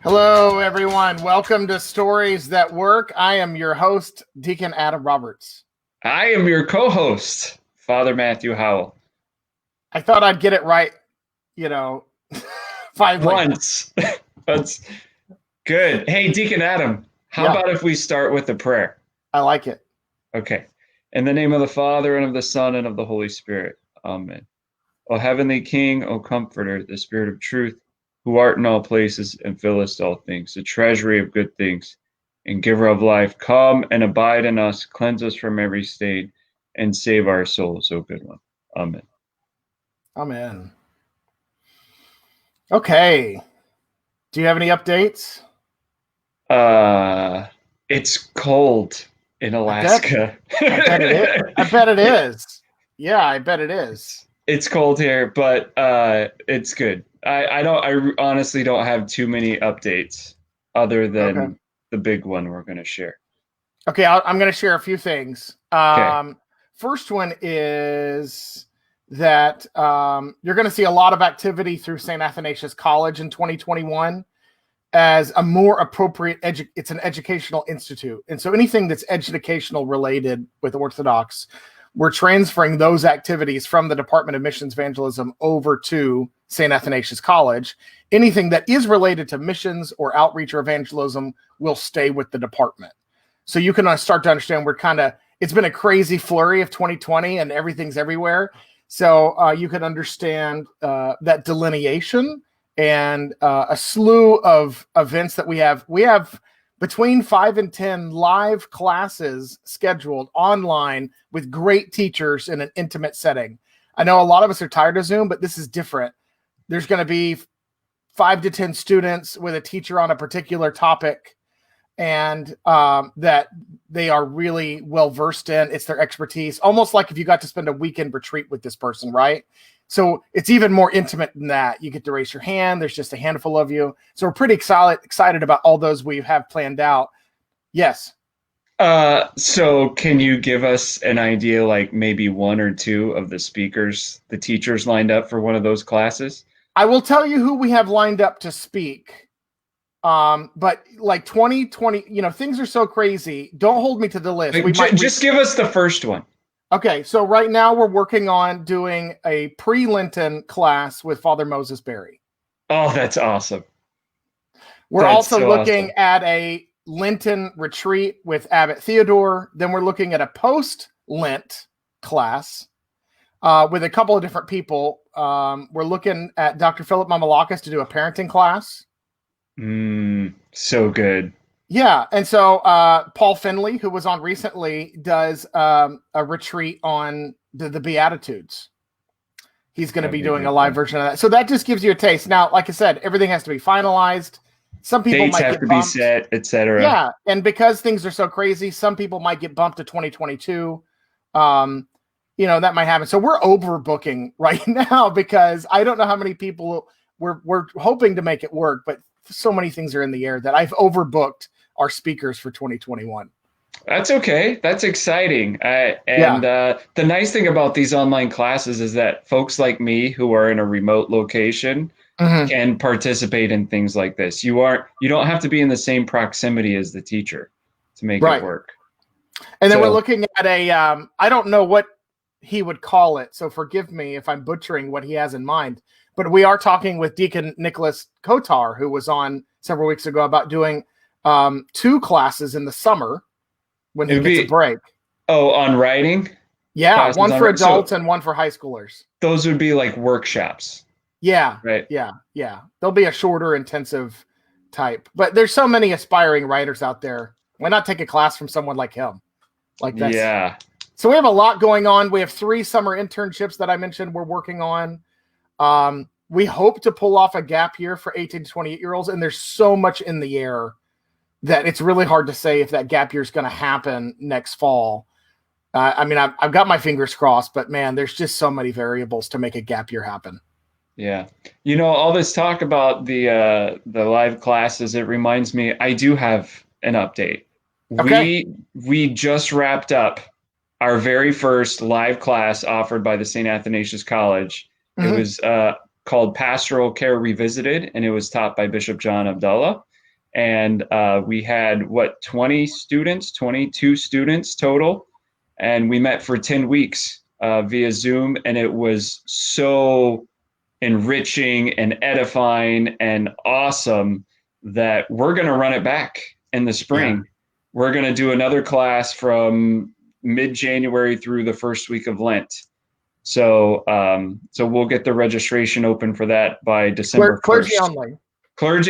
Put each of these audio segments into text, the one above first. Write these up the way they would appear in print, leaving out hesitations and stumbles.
Hello, everyone. Welcome to Stories That Work. I am your host, Deacon Adam Roberts. I am your co-host, Father Matthew Howell. I thought I'd get it right, finally. Once. That's good. Hey, Deacon Adam, how about if we start with a prayer? I like it. Okay. In the name of the Father, and of the Son, and of the Holy Spirit. Amen. O heavenly King, O Comforter, the Spirit of truth, who art in all places and fillest all things, the treasury of good things, and giver of life, come and abide in us, cleanse us from every stain, and save our souls, O good one. Amen. Amen. Okay. Do you have any updates? It's cold in Alaska. I bet it is. Yeah, I bet it is. It's cold here, but it's good. I honestly don't have too many updates other than the big one we're going to share. Okay, I'm going to share a few things. Okay. First one is that you're going to see a lot of activity through St. Athanasius College in 2021 as a more appropriate it's an educational institute. And so anything that's educational related with Orthodox, we're transferring those activities from the Department of Missions Evangelism over to St. Athanasius College. Anything that is related to missions or outreach or evangelism will stay with the department. So you can start to understand it's been a crazy flurry of 2020 and everything's everywhere. So you can understand that delineation and a slew of events that we have. We have between 5 and 10 live classes scheduled online with great teachers in an intimate setting. I know a lot of us are tired of Zoom, but this is different. There's going to be 5 to 10 students with a teacher on a particular topic, and that they are really well versed in. It's their expertise, almost like if you got to spend a weekend retreat with this person, right? So it's even more intimate than that. You get to raise your hand. There's just a handful of you. So we're pretty excited about all those we have planned out. Yes. So can you give us an idea, like maybe 1 or 2 of the speakers, the teachers lined up for one of those classes? I will tell you who we have lined up to speak. But like 2020, things are so crazy. Don't hold me to the list. Just give us the first one. Okay, so right now we're working on doing a pre-Lenten class with Father Moses Berry. Oh, that's awesome. We're also looking at a Lenten retreat with Abbot Theodore. Then we're looking at a post-Lent class with a couple of different people. We're looking at Dr. Philip Mamalakis to do a parenting class. So good. Yeah, and so Paul Finley, who was on recently, does a retreat on the Beatitudes. He's going to be doing a live version of that. So that just gives you a taste. Now, like I said, everything has to be finalized. Some people might get bumped. Dates have to be set, etc. Yeah, and because things are so crazy, some people might get bumped to 2022. That might happen. So we're overbooking right now because I don't know how many people we're hoping to make it work, but so many things are in the air that I've overbooked our speakers for 2021. That's okay. That's exciting. The nice thing about these online classes is that folks like me who are in a remote location can participate in things like this. You don't have to be in the same proximity as the teacher to make it work. And then we're looking at I don't know what he would call it, so forgive me if I'm butchering what he has in mind, but we are talking with Deacon Nicholas Kotar, who was on several weeks ago, about doing 2 classes in the summer when he gets a break. Oh, on writing? Yeah, classes, one for adults and one for high schoolers. Those would be like workshops. Yeah, right. Yeah. They'll be a shorter, intensive type. But there's so many aspiring writers out there. Why not take a class from someone like him? Yeah. So we have a lot going on. We have 3 summer internships that I mentioned we're working on. We hope to pull off a gap year for 18 to 28-year-olds, and there's so much in the air that it's really hard to say if that gap year is going to happen next fall. I've got my fingers crossed, but man, there's just so many variables to make a gap year happen. Yeah. All this talk about the live classes, it reminds me, I do have an update. Okay. We just wrapped up our very first live class offered by the St. Athanasius College. It was called Pastoral Care Revisited, and it was taught by Bishop John Abdullah. and we had 22 students total, and we met for 10 weeks via Zoom, and it was so enriching and edifying and awesome that we're going to run it back in the spring. Yeah. We're going to do another class from mid-January through the first week of Lent. So we'll get the registration open for that by December 1st. Clergy only.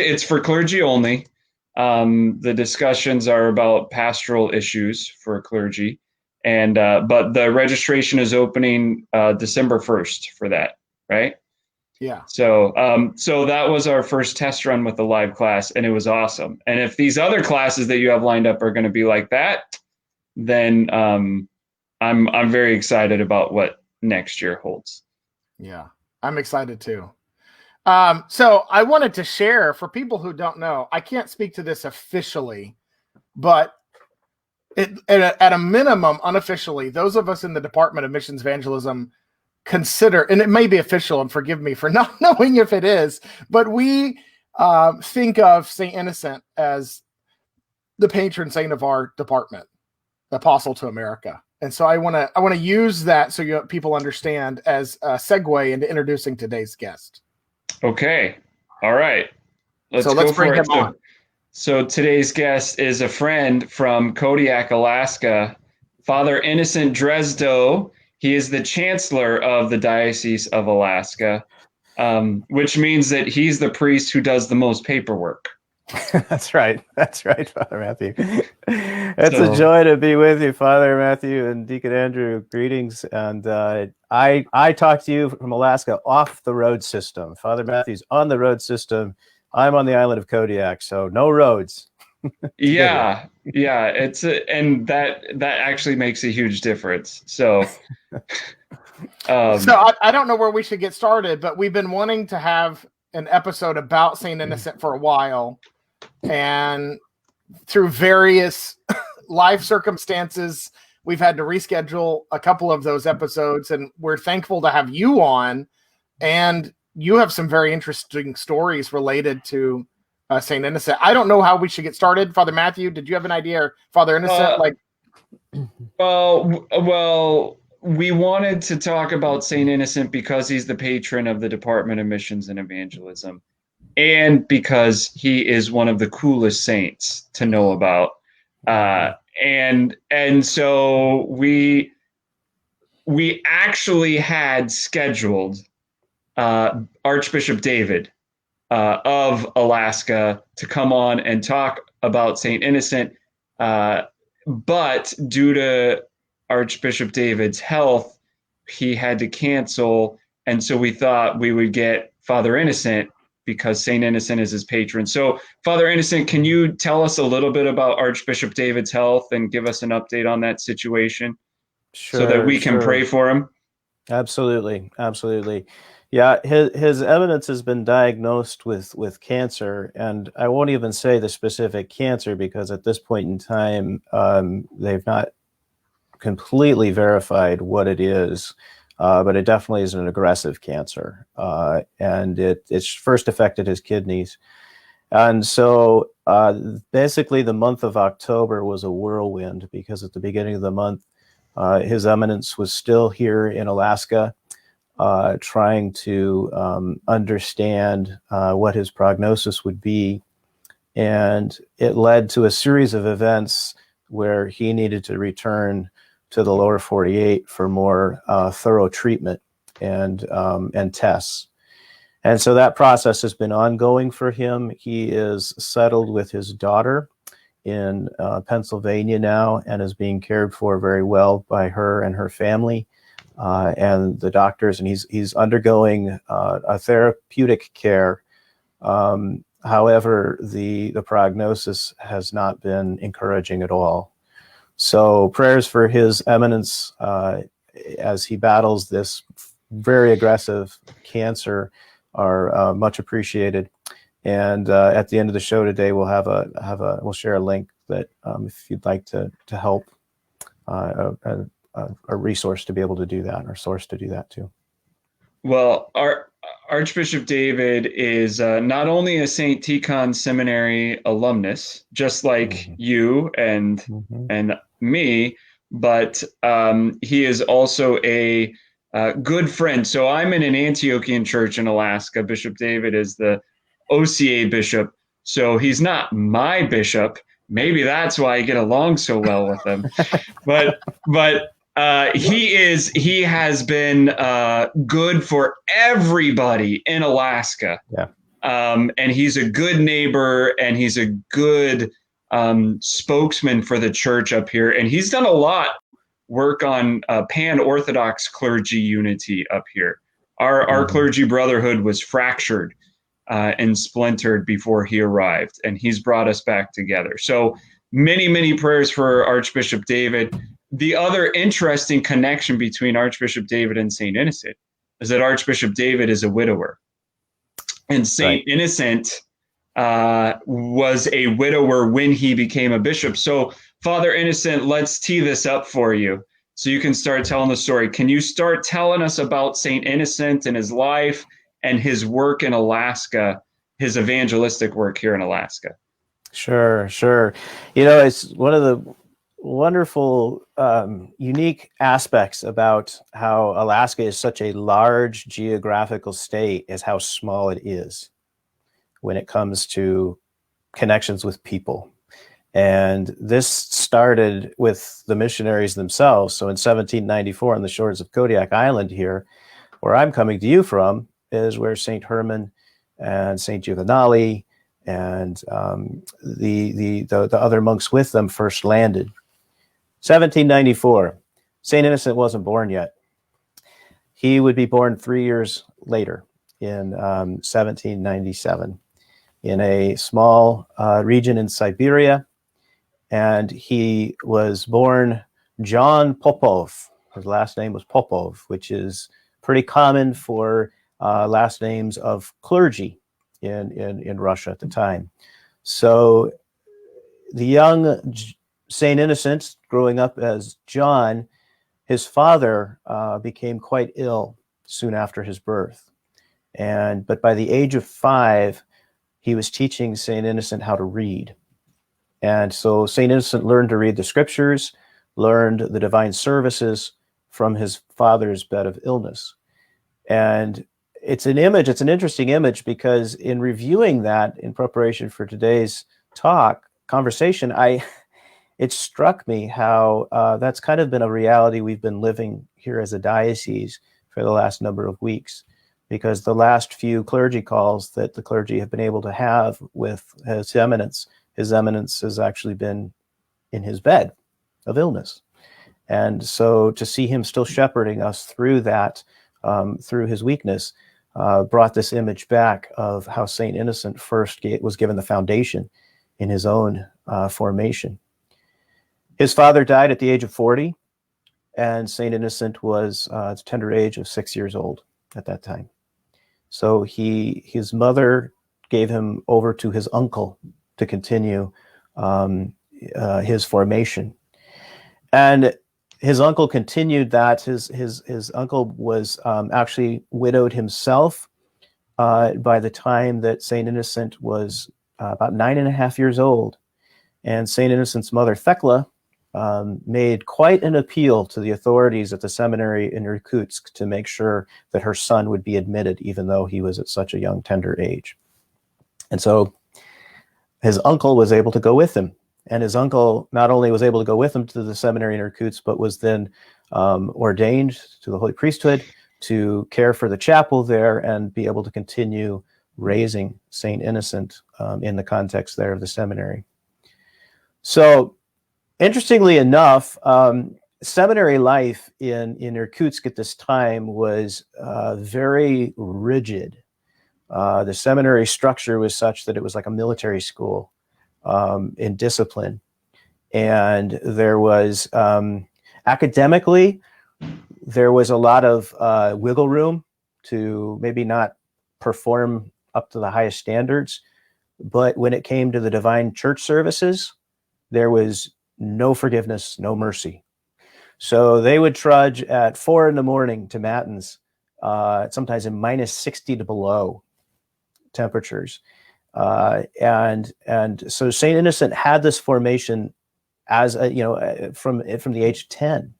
It's for clergy only. The discussions are about pastoral issues for clergy, and but the registration is opening December 1st for that, right? Yeah. So that was our first test run with the live class, and it was awesome. And if these other classes that you have lined up are going to be like that, then I'm very excited about what next year holds. Yeah, I'm excited too. So I wanted to share, for people who don't know, I can't speak to this officially, but at a minimum, unofficially, those of us in the Department of Missions Evangelism consider, and it may be official, and forgive me for not knowing if it is, but we think of St. Innocent as the patron saint of our department, the apostle to America. And so I want to use that so people understand as a segue into introducing today's guest. Okay. All right. Let's bring him on. So today's guest is a friend from Kodiak, Alaska, Father Innocent Dresdow. He is the chancellor of the Diocese of Alaska, which means that he's the priest who does the most paperwork. That's right, Father Matthew. It's a joy to be with you, Father Matthew and Deacon Andrew. Greetings. And I talk to you from Alaska off the road system. Father Matthew's on the road system. I'm on the island of Kodiak, so no roads. Yeah. And that actually makes a huge difference. So, so I don't know where we should get started, but we've been wanting to have an episode about St. Innocent for a while, and through various life circumstances, we've had to reschedule a couple of those episodes, and we're thankful to have you on, and you have some very interesting stories related to St. Innocent. I don't know how we should get started. Father Matthew, did you have an idea? Or Father Innocent? Well, we wanted to talk about St. Innocent because he's the patron of the Department of Missions and Evangelism, and because he is one of the coolest saints to know about. And so we actually had scheduled Archbishop David of Alaska to come on and talk about St. Innocent, but due to Archbishop David's health, he had to cancel, and so we thought we would get Father Innocent because St. Innocent is his patron. So, Father Innocent, can you tell us a little bit about Archbishop David's health and give us an update on that situation? Sure, so that we can pray for him? Absolutely. Yeah, his eminence has been diagnosed with cancer, and I won't even say the specific cancer because at this point in time, they've not completely verified what it is, but it definitely is an aggressive cancer, and it's first affected his kidneys. And so basically the month of October was a whirlwind because at the beginning of the month, His Eminence was still here in Alaska, trying to understand what his prognosis would be. And it led to a series of events where he needed to return to the lower 48 for more thorough treatment and tests. And so that process has been ongoing for him. He is settled with his daughter in Pennsylvania now and is being cared for very well by her and her family and the doctors. And he's undergoing a therapeutic care. However, the prognosis has not been encouraging at all. So prayers for His Eminence as he battles this very aggressive cancer are much appreciated. And at the end of the show today, we'll share a link that if you'd like to help, a resource to be able to do that, or source to do that too. Well, Archbishop David is not only a St. Tikhon Seminary alumnus, just like you and me, but he is also a good friend. So I'm in an Antiochian church in Alaska. Bishop David is the OCA bishop. So he's not my bishop. Maybe that's why I get along so well with him. but he has been good for everybody in Alaska. Yeah. And he's a good neighbor, and he's a good spokesman for the church up here. And he's done a lot work on pan-Orthodox clergy unity up here. Our clergy brotherhood was fractured and splintered before he arrived, and he's brought us back together. So many prayers for Archbishop David. The other interesting connection between Archbishop David and St. Innocent is that Archbishop David is a widower, and St. Innocent was a widower when he became a bishop. So Father Innocent, let's tee this up for you so you can start telling the story. Can you start telling us about St. Innocent and his life and his work in Alaska, his evangelistic work here in Alaska? Sure. It's one of the wonderful, unique aspects about how Alaska is such a large geographical state is how small it is when it comes to connections with people. And this started with the missionaries themselves. So in 1794 on the shores of Kodiak Island here, where I'm coming to you from, is where St. Herman and St. Juvenali and the other monks with them first landed. 1794. St. Innocent wasn't born yet. He would be born 3 years later in 1797 in a small region in Siberia. And he was born John Popov. His last name was Popov, which is pretty common for last names of clergy in Russia at the time. So the young St. Innocent, growing up as John, his father became quite ill soon after his birth. But by the age of 5, he was teaching St. Innocent how to read. And so St. Innocent learned to read the scriptures, learned the divine services from his father's bed of illness. And it's an interesting image, because in reviewing that in preparation for today's conversation, it struck me how that's kind of been a reality we've been living here as a diocese for the last number of weeks, because the last few clergy calls that the clergy have been able to have with His Eminence has actually been in his bed of illness. And so to see him still shepherding us through that, through his weakness, brought this image back of how St. Innocent first was given the foundation in his own formation. His father died at the age of 40, and St. Innocent was at a tender age of 6 years old at that time. So his mother gave him over to his uncle to continue his formation. And his uncle continued that. His uncle was actually widowed himself by the time that St. Innocent was about 9.5 years old. And St. Innocent's mother, Thecla, made quite an appeal to the authorities at the seminary in Irkutsk to make sure that her son would be admitted, even though he was at such a young, tender age. And so his uncle was able to go with him. And his uncle not only was able to go with him to the seminary in Irkutsk, but was then ordained to the holy priesthood to care for the chapel there and be able to continue raising St. Innocent in the context there of the seminary. So, interestingly enough, seminary life in Irkutsk at this time was very rigid. The seminary structure was such that it was like a military school in discipline. And there was, academically, there was a lot of wiggle room to maybe not perform up to the highest standards. But when it came to the divine church services, there was no forgiveness, no mercy. So they would trudge at 4 a.m. to matins sometimes in minus 60 to below temperatures. And so St. Innocent had this formation as from the age of 10.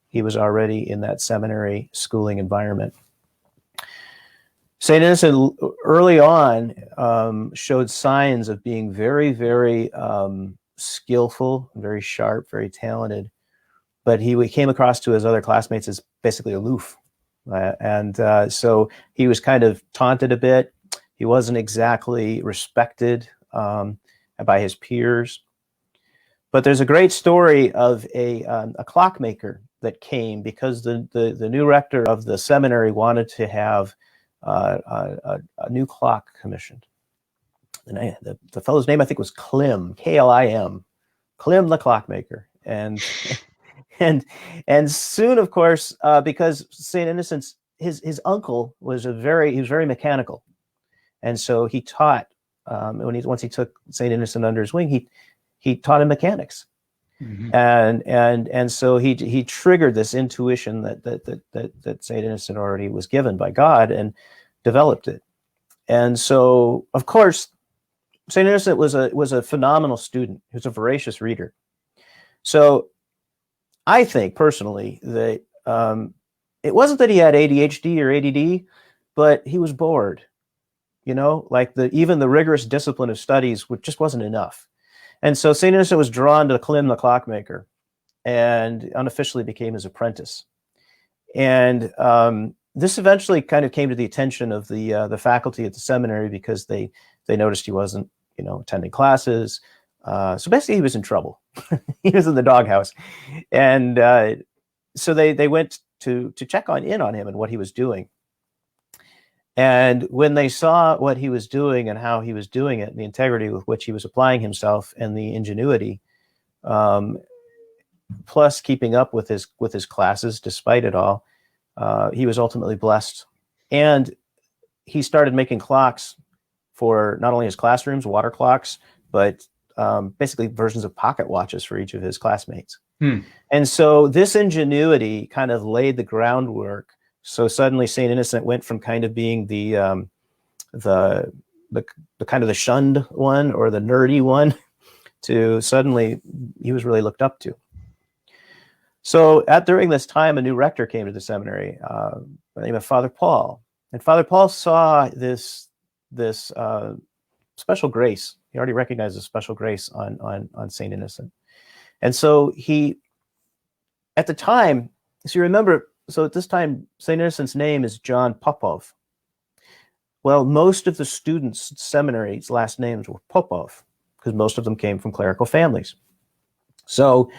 He was already in that seminary schooling environment. St. Innocent early on showed signs of being very, very skillful, very sharp, very talented, but he came across to his other classmates as basically aloof. So he was kind of taunted a bit. He wasn't exactly respected by his peers. But there's a great story of a clockmaker that came because the new rector of the seminary wanted to have a new clock commissioned. The fellow's name, I think, was Klim, Klim, Klim the clockmaker. And soon, of course, because St. Innocent's, his uncle was very mechanical. And so he taught, once he took St. Innocent under his wing, he taught him mechanics. Mm-hmm. And so he triggered this intuition that St. Innocent already was given by God and developed it. And so, of course, St. Innocent was a phenomenal student. He was a voracious reader. So I think personally that it wasn't that he had ADHD or ADD, but he was bored. Like even the rigorous discipline of studies just wasn't enough. And so St. Innocent was drawn to Klim the clockmaker and unofficially became his apprentice. And this eventually kind of came to the attention of the faculty at the seminary because they noticed he wasn't, attending classes. So basically he was in trouble. He was in the doghouse. And so they went to check in on him and what he was doing. And when they saw what he was doing and how he was doing it, and the integrity with which he was applying himself and the ingenuity, plus keeping up with his classes despite it all, he was ultimately blessed. And he started making clocks for not only his classrooms, water clocks, but basically versions of pocket watches for each of his classmates. And so this ingenuity kind of laid the groundwork. So suddenly St. Innocent went from kind of being the kind of the shunned one or the nerdy one to suddenly he was really looked up to. So during this time, a new rector came to the seminary by the name of Father Paul. And Father Paul saw this special grace. He already recognized a special grace on St. Innocent. And so at the time, so you remember, so at this time, St. Innocent's name is John Popov. Well, most of the students at seminary's last names were Popov because most of them came from clerical families. So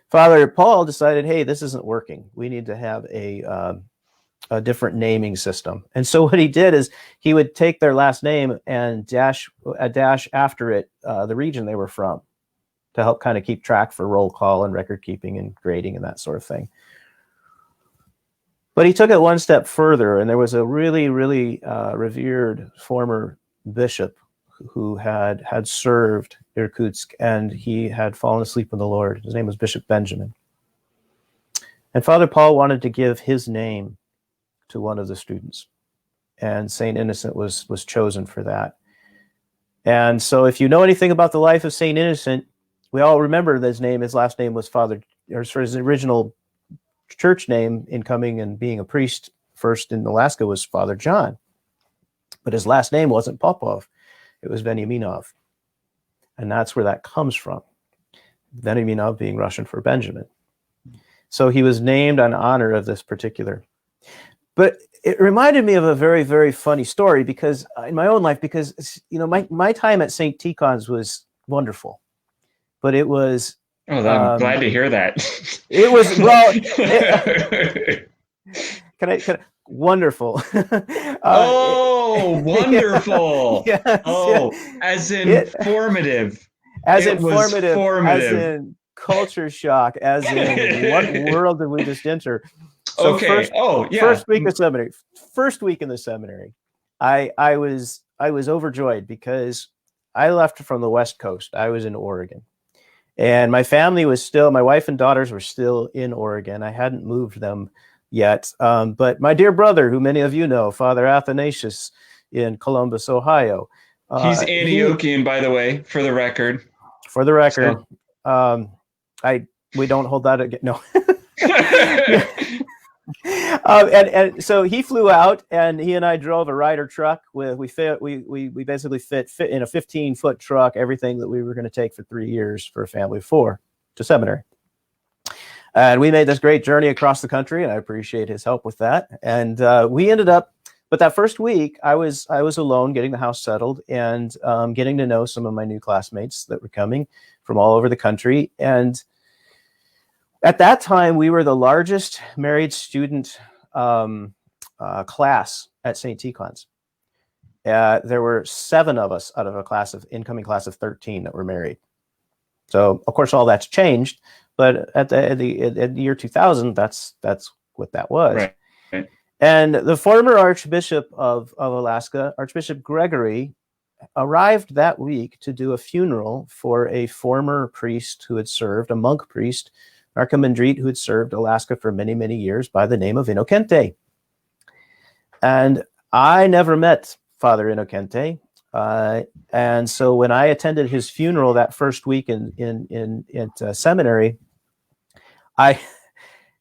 Father Paul decided, hey, this isn't working. We need to have a different naming system. And so what he did is he would take their last name and dash after it the region they were from to help kind of keep track for roll call and record keeping and grading and that sort of thing. But he took it one step further, and there was a really, really revered former bishop who had served Irkutsk, and he had fallen asleep in the Lord. His name was Bishop Benjamin. And Father Paul wanted to give his name to one of the students, and St. Innocent was chosen for that. And so if you know anything about the life of St. Innocent, we all remember that his last name was his original church name in coming and being a priest first in Alaska was Father John. But his last name wasn't Popov. It was Veniaminov. And that's where that comes from. Veniaminov being Russian for Benjamin. So he was named in honor of this particular. But it reminded me of a very, very funny story because in my own life, because my time at St. Tikhon's was wonderful. But it was I'm glad to hear that. It was can I wonderful. Wonderful. Yes, as in formative. As in culture shock, as in what world did we just enter? So first week of seminary. First week in the seminary, I was overjoyed because I left from the West Coast. I was in Oregon. And my family was my wife and daughters were still in Oregon. I hadn't moved them yet. But my dear brother, who many of you know, Father Athanasius in Columbus, Ohio. He's Antiochian, by the way, for the record. For the record, we don't hold that again. No. And so he flew out, and he and I drove a Ryder truck. We basically fit in a 15-foot truck everything that we were going to take for 3 years for a family of 4 to seminary. And we made this great journey across the country, and I appreciate his help with that. And we ended up, but that first week, I was alone getting the house settled and getting to know some of my new classmates that were coming from all over the country. And at that time, we were the largest married student class at St. Tikhon's. There were 7 of us out of a incoming class of 13 that were married. So, of course, all that's changed. But at the year 2000, that's what that was. Right. And the former Archbishop of Alaska, Archbishop Gregory, arrived that week to do a funeral for a former priest who had served, a monk priest, Archimandrite, who had served Alaska for many, many years by the name of Innocente. And I never met Father Innocente. And so when I attended his funeral that first week in seminary, I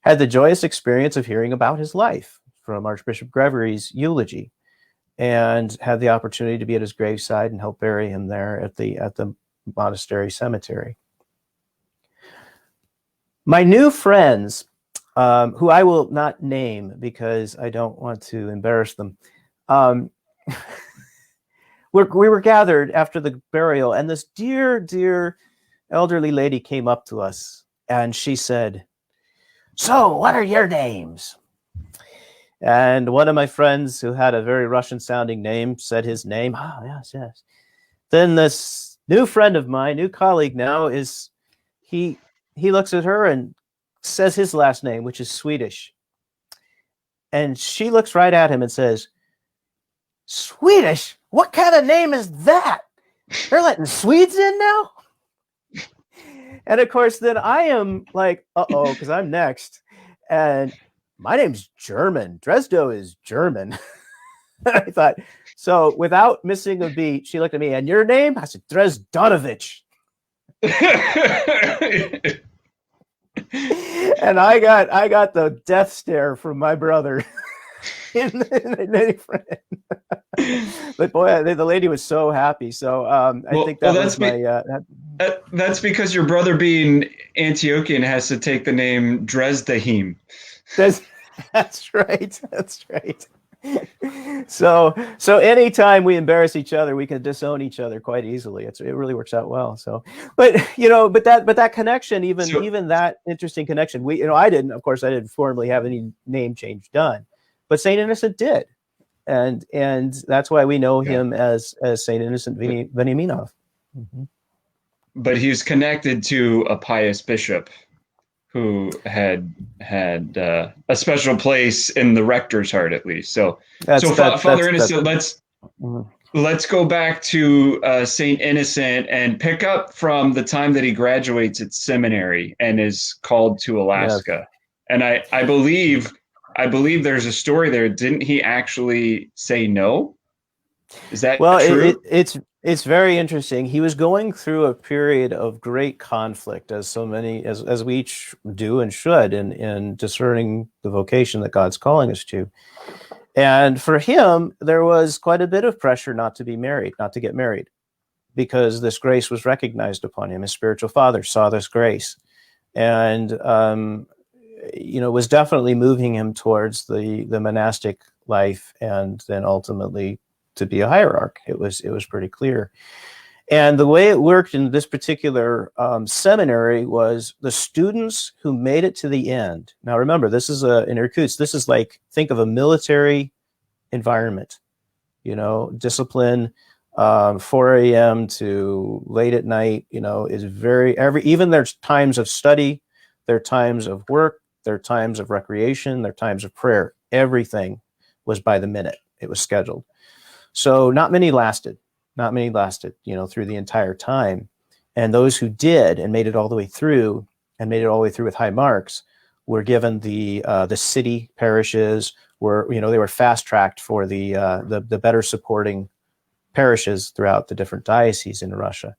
had the joyous experience of hearing about his life from Archbishop Gregory's eulogy, and had the opportunity to be at his graveside and help bury him there at the monastery cemetery. My new friends, who I will not name because I don't want to embarrass them, we were gathered after the burial, and this dear elderly lady came up to us, and she said, "So, what are your names?" And one of my friends, who had a very Russian-sounding name, said his name. "Oh, yes. Then this new friend of mine, new colleague now, he looks at her and says his last name, which is Swedish. And she looks right at him and says, "Swedish? What kind of name is that? They're letting Swedes in now?" And of course, then I am like, uh-oh, because I'm next. And my name's German. Dresdow is German. I thought, so without missing a beat, she looked at me, "And your name?" I said, "Dresdonovich." And I got the death stare from my brother. in any friend. But boy, the lady was so happy. So I think that was my. That's because your brother, being Antiochian, has to take the name Dresdahim. That's right. That's right. So anytime we embarrass each other, we can disown each other quite easily. It really works out well. So, but that connection, even that interesting connection, I didn't formally have any name change done, but Saint Innocent did, and that's why we know him as Saint Innocent Veniaminov. Mm-hmm. But he's connected to a pious bishop who had a special place in the rector's heart, at least. Father Innocent, let's go back to Saint Innocent and pick up from the time that he graduates at seminary and is called to Alaska. Yes. And I believe there's a story there. Didn't he actually say no? Is that true? It's very interesting. He was going through a period of great conflict, as we each do and should, in discerning the vocation that God's calling us to. And for him, there was quite a bit of pressure not to get married, because this grace was recognized upon him. His spiritual father saw this grace, and was definitely moving him towards the monastic life, and then ultimately to be a hierarch. It was pretty clear. And the way it worked in this particular seminary was the students who made it to the end. Now, remember, this is in Irkutsk. This is like, think of a military environment, discipline, 4 a.m. to late at night, is even there's times of study, there are times of work, there are times of recreation, there are times of prayer. Everything was by the minute. It was scheduled. So not many lasted, through the entire time. And those who did and made it all the way through with high marks were given the city parishes. They were fast tracked for the better supporting parishes throughout the different dioceses in Russia.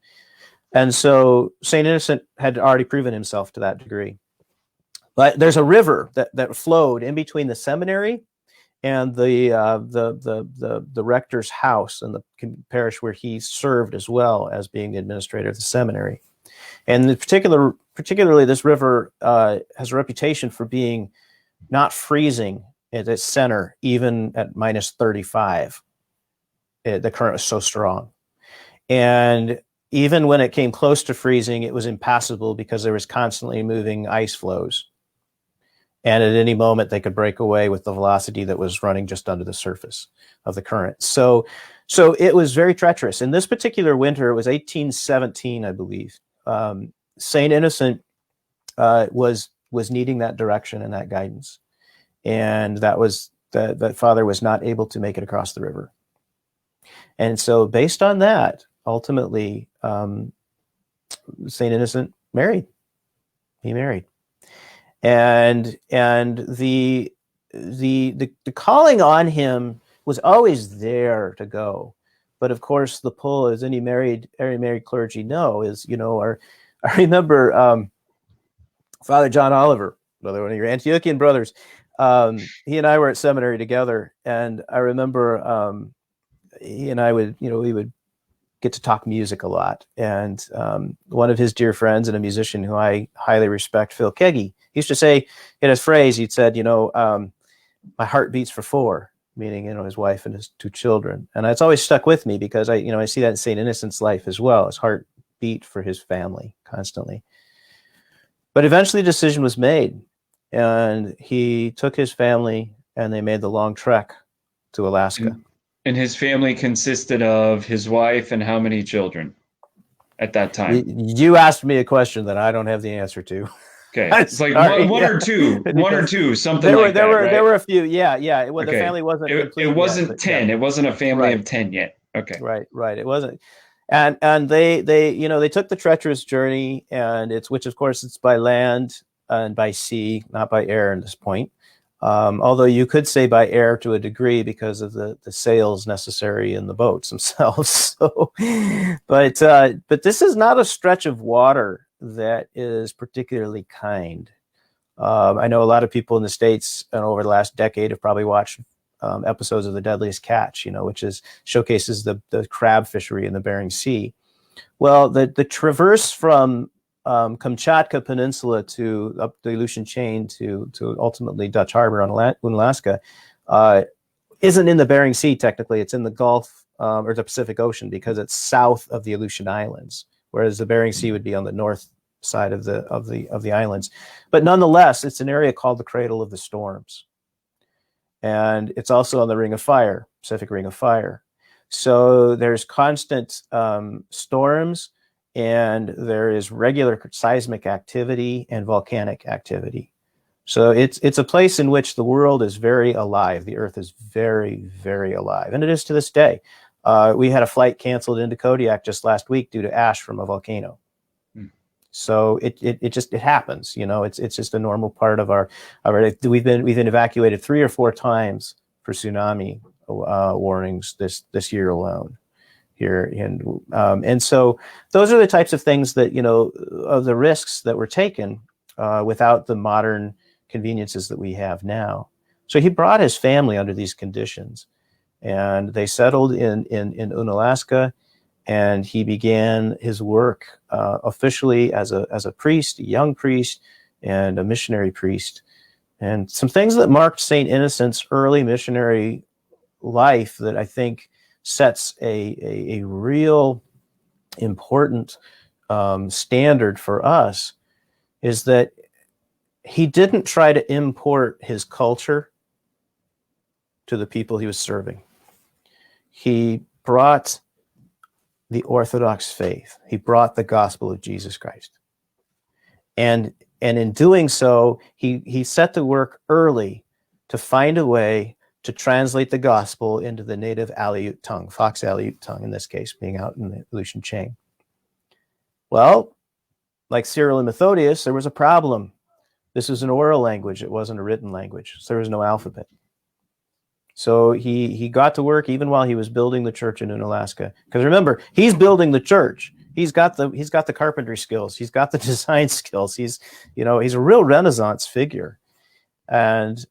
And so St. Innocent had already proven himself to that degree. But there's a river that flowed in between the seminary and the rector's house and the parish where he served as well as being the administrator of the seminary. And particularly this river has a reputation for being not freezing at its center, even at minus 35. The current was so strong. And even when it came close to freezing, it was impassable because there was constantly moving ice flows. And at any moment, they could break away with the velocity that was running just under the surface of the current. So it was very treacherous. In this particular winter, it was 1817, I believe. St. Innocent was needing that direction and that guidance. And that father was not able to make it across the river. And so based on that, ultimately, St. Innocent married. He married. And the calling on him was always there to go. But of course, the pull, as any married clergy know, is, I remember Father John Oliver, another one of your Antiochian brothers. He and I were at seminary together, and I remember he and I we would get to talk music a lot. And one of his dear friends and a musician who I highly respect, Phil Keggy, he used to say in his phrase, he'd said, my heart beats for four, meaning, his wife and his two children. And it's always stuck with me because I see that in St. Innocent's life as well. His heart beat for his family constantly. But eventually a decision was made, and he took his family and they made the long trek to Alaska. And his family consisted of his wife and how many children at that time? You asked me a question that I don't have the answer to. Okay, it's like one or two, something like that, right? There were a few, yeah. Well, the family wasn't complete. It wasn't yet, 10. Yeah. It wasn't a family of 10 yet. Okay. Right. It wasn't, and they took the treacherous journey, which of course it's by land and by sea, not by air at this point. Although you could say by air to a degree because of the sails necessary in the boats themselves. But this is not a stretch of water that is particularly kind. I know a lot of people in the States over the last decade have probably watched episodes of The Deadliest Catch, which showcases the crab fishery in the Bering Sea. Well, the traverse from Kamchatka Peninsula to up the Aleutian Chain to ultimately Dutch Harbor on Alaska isn't in the Bering Sea technically. It's in the Gulf or the Pacific Ocean because it's south of the Aleutian Islands, whereas the Bering Sea would be on the north side of the islands. But nonetheless, it's an area called the Cradle of the Storms, and it's also on the Ring of Fire, Pacific Ring of Fire. So there's constant storms. And there is regular seismic activity and volcanic activity. So it's a place in which the world is very alive. The Earth is very, very alive. And it is to this day. We had a flight canceled into Kodiak just last week due to ash from a volcano. So it happens, it's just a normal part of our we've been evacuated 3 or 4 times for tsunami warnings this year alone. Here and so those are the types of things that of the risks that were taken without the modern conveniences that we have now. So he brought his family under these conditions, and they settled in Unalaska, and he began his work officially as a priest, a young priest, and a missionary priest. And some things that marked St. Innocent's early missionary life that I think sets a real important standard for us is that he didn't try to import his culture to the people he was serving. He brought the Orthodox faith. He brought the gospel of Jesus Christ. And in doing so, he set to work early to find a way to translate the gospel into the native Aleut tongue, Fox Aleut tongue, in this case, being out in the Aleutian Chain. Well, like Cyril and Methodius, there was a problem. This was an oral language. It wasn't a written language. So there was no alphabet. So he got to work even while he was building the church in Unalaska. Because remember, he's building the church. He's got the carpentry skills. He's got the design skills. He's a real Renaissance figure. And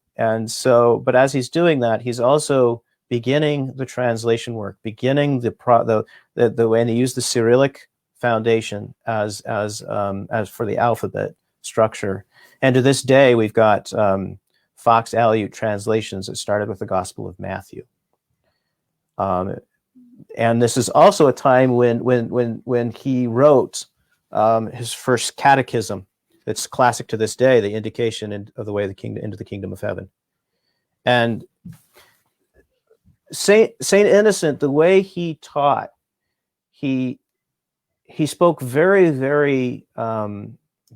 so, but as he's doing that, he's also beginning the translation work, beginning the way, and he used the Cyrillic foundation as for the alphabet structure. And to this day, we've got Fox Aleut translations that started with the Gospel of Matthew. And this is also a time when he wrote his first catechism. It's classic to this day, the indication of the way into the kingdom of heaven. And Saint Innocent, the way he taught, he spoke very, very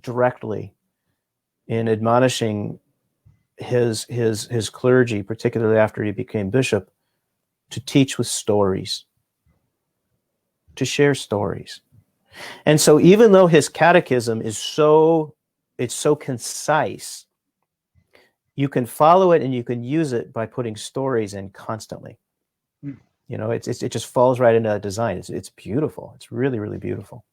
directly in admonishing his clergy, particularly after he became bishop, to teach with stories, to share stories. And so even though his catechism is so concise, you can follow it and you can use it by putting stories in constantly. It just falls right into that design. It's beautiful. It's really, really beautiful.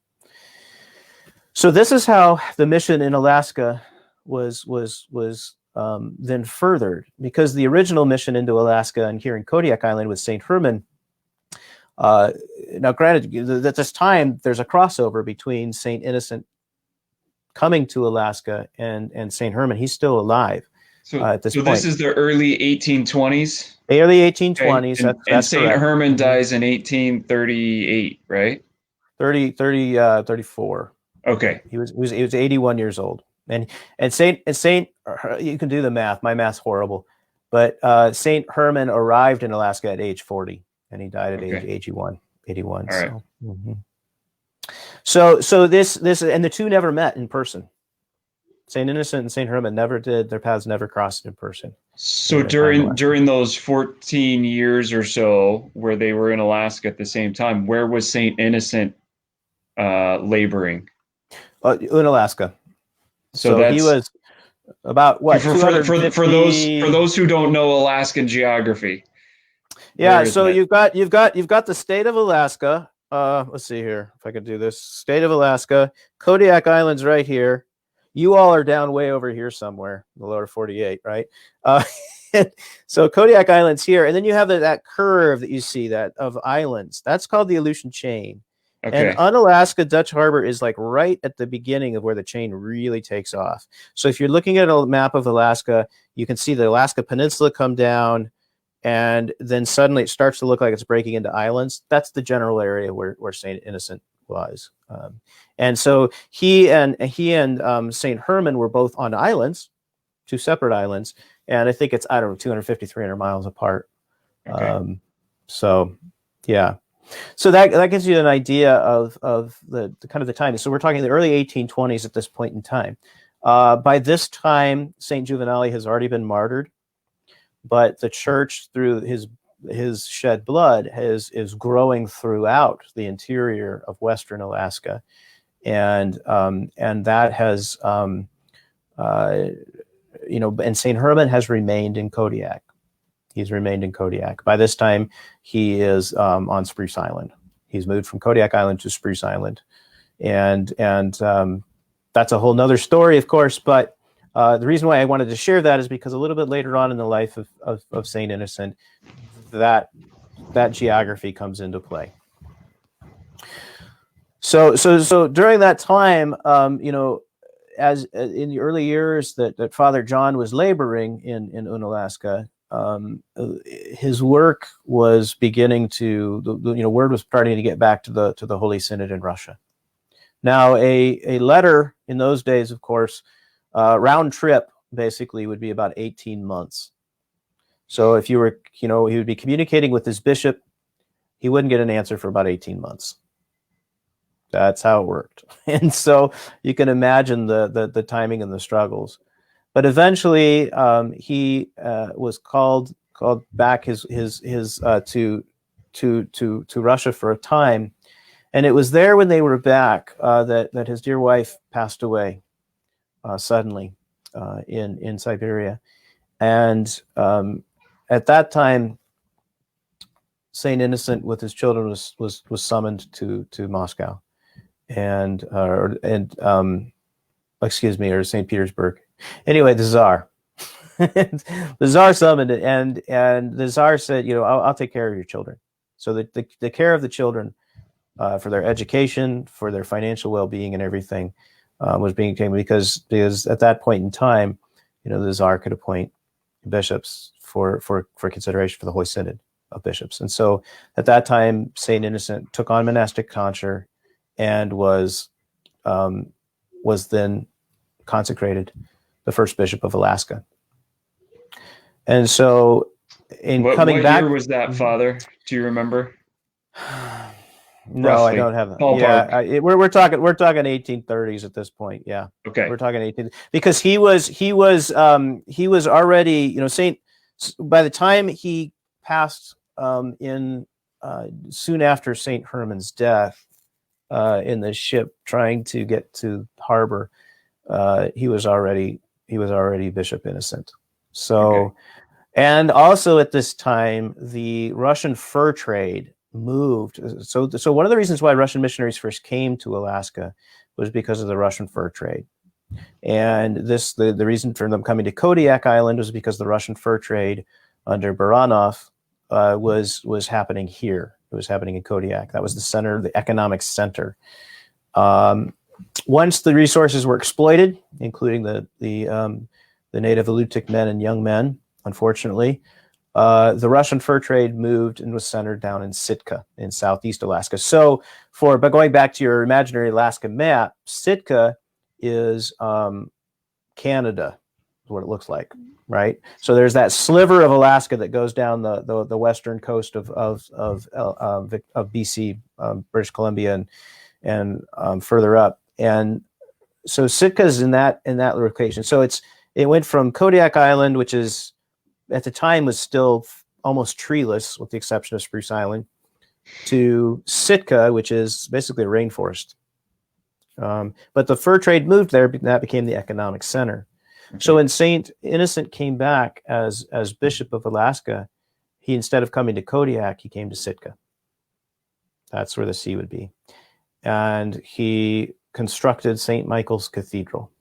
So this is how the mission in Alaska was then furthered, because the original mission into Alaska and here in Kodiak Island with St. Herman. Now, granted, at this time, there's a crossover between St. Innocent coming to Alaska and St. Herman. He's still alive at this point. This is the early 1820s? Early 1820s. Okay. And St. Herman dies in 1838, right? 34. Okay. He was 81 years old. And Saint, you can do the math. My math's horrible. But St. Herman arrived in Alaska at age 40. And he died at age 81. All right. So this and the two never met in person. St. Innocent and St. Herman never did. Their paths never crossed in person. So during those 14 years or so where they were in Alaska at the same time, where was St. Innocent laboring? In Alaska. So he was about what? For those who don't know Alaskan geography. Yeah, so you've got the state of Alaska. Let's see here if I can do this. State of Alaska, Kodiak Island's right here. You all are down way over here somewhere, the lower 48, right? So Kodiak Island's here, and then you have that curve that you see that of islands. That's called the Aleutian Chain. Okay. And Unalaska Dutch Harbor is like right at the beginning of where the chain really takes off. So if you're looking at a map of Alaska, you can see the Alaska Peninsula come down, and then suddenly it starts to look like it's breaking into islands. That's the general area where St. Innocent was. And so he and St. Herman were both on islands, two separate islands. And I think it's, 250, 300 miles apart. Okay. So, yeah. So that gives you an idea of the kind of the timing. So we're talking the early 1820s at this point in time. By this time, St. Juvenali has already been martyred, but the church, through his shed blood, is growing throughout the interior of Western Alaska, and that has and St. Herman has remained in Kodiak. He's remained in Kodiak. By this time, he is on Spruce Island. He's moved from Kodiak Island to Spruce Island, and that's a whole nother story, of course. But the reason why I wanted to share that is because a little bit later on in the life of St. Innocent, that geography comes into play. So during that time, as in the early years that Father John was laboring in Unalaska, his work was beginning to, word was starting to get back to the Holy Synod in Russia. Now, a letter in those days, of course, round trip basically would be about 18 months. So if you were, he would be communicating with his bishop, he wouldn't get an answer for about 18 months. That's how it worked. And so you can imagine the timing and the struggles. But eventually, he was called back to Russia for a time, and it was there when they were back that his dear wife passed away suddenly, in Siberia. And at that time, Saint Innocent with his children was summoned to Moscow, and excuse me, or St. Petersburg. Anyway, the Tsar. The Tsar summoned it, and the Tsar said, I'll take care of your children. So the care of the children for their education, for their financial well-being, and everything was being taken because at that point in time, the Tsar could appoint bishops for consideration for the Holy Synod of bishops. And so at that time, Saint Innocent took on monastic tonsure and was then consecrated the first bishop of Alaska. And so what year was that, Father? Do you remember? No, Roughly. I don't have that. Ballpark. Yeah, we're talking 1830s at this point. Yeah. Okay. We're talking 18 because he was already, Saint, by the time he passed soon after Saint Herman's death in the ship trying to get to harbor, he was already Bishop Innocent. So, okay. And also at this time, the Russian fur trade moved. So one of the reasons why Russian missionaries first came to Alaska was because of the Russian fur trade. And the reason for them coming to Kodiak Island was because the Russian fur trade under Baranov was happening here. It was happening in Kodiak. That was the center, the economic center. Once the resources were exploited, including the native Alutiiq men and young men, unfortunately, the Russian fur trade moved and was centered down in Sitka in southeast Alaska. So but going back to your imaginary Alaska map, Sitka is Canada, is what it looks like, right? So there's that sliver of Alaska that goes down the western coast of BC, British Columbia, and further up. And so Sitka is in that location. So it went from Kodiak Island, which is at the time was still almost treeless, with the exception of Spruce Island, to Sitka, which is basically a rainforest. But the fur trade moved there, and that became the economic center. Okay. So when Saint Innocent came back as Bishop of Alaska, he, instead of coming to Kodiak, he came to Sitka. That's where the sea would be. And he constructed St. Michael's Cathedral.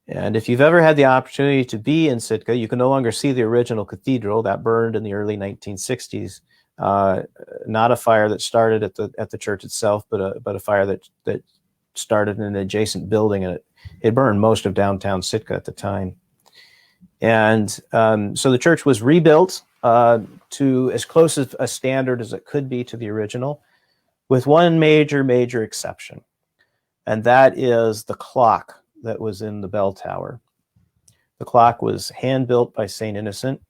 And if you've ever had the opportunity to be in Sitka, you can no longer see the original cathedral that burned in the early 1960s. Not a fire that started at the church itself, but a fire that started in an adjacent building, and it burned most of downtown Sitka at the time. And so the church was rebuilt to as close as a standard as it could be to the original, with one major exception, and that is the clock that was in the bell tower. The clock was hand-built by St. Innocent,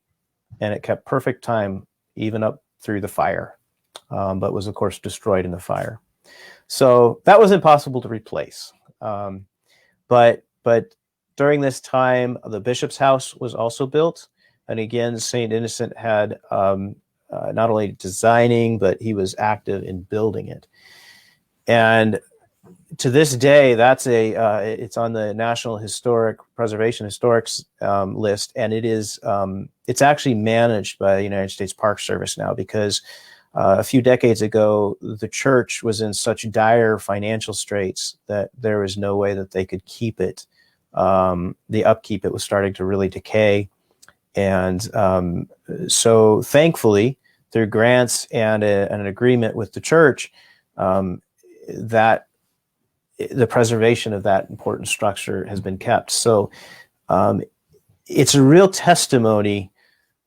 and it kept perfect time even up through the fire, but was, of course, destroyed in the fire. So that was impossible to replace. But during this time, the bishop's house was also built. And again, St. Innocent had not only designing, but he was active in building it. And to this day, that's it's on the National Historic Preservation Historics list, and it's actually managed by the United States Park Service now, because a few decades ago, the church was in such dire financial straits that there was no way that they could keep it. The upkeep, it was starting to really decay, and so thankfully, through grants and an agreement with the church, that the preservation of that important structure has been kept. So it's a real testimony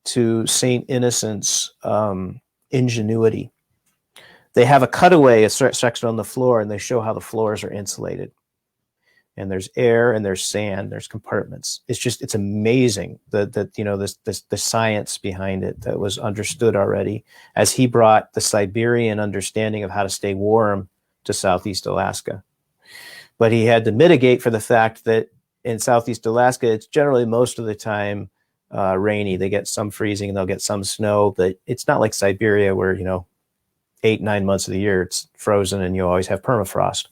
to St. Innocent's ingenuity. They have a cutaway, a section on the floor, and they show how the floors are insulated. And there's air and there's sand, there's compartments. It's amazing the science behind it that was understood already, as he brought the Siberian understanding of how to stay warm to Southeast Alaska. But he had to mitigate for the fact that in Southeast Alaska, it's generally most of the time rainy. They get some freezing and they'll get some snow, but it's not like Siberia where, 8-9 months of the year it's frozen and you always have permafrost.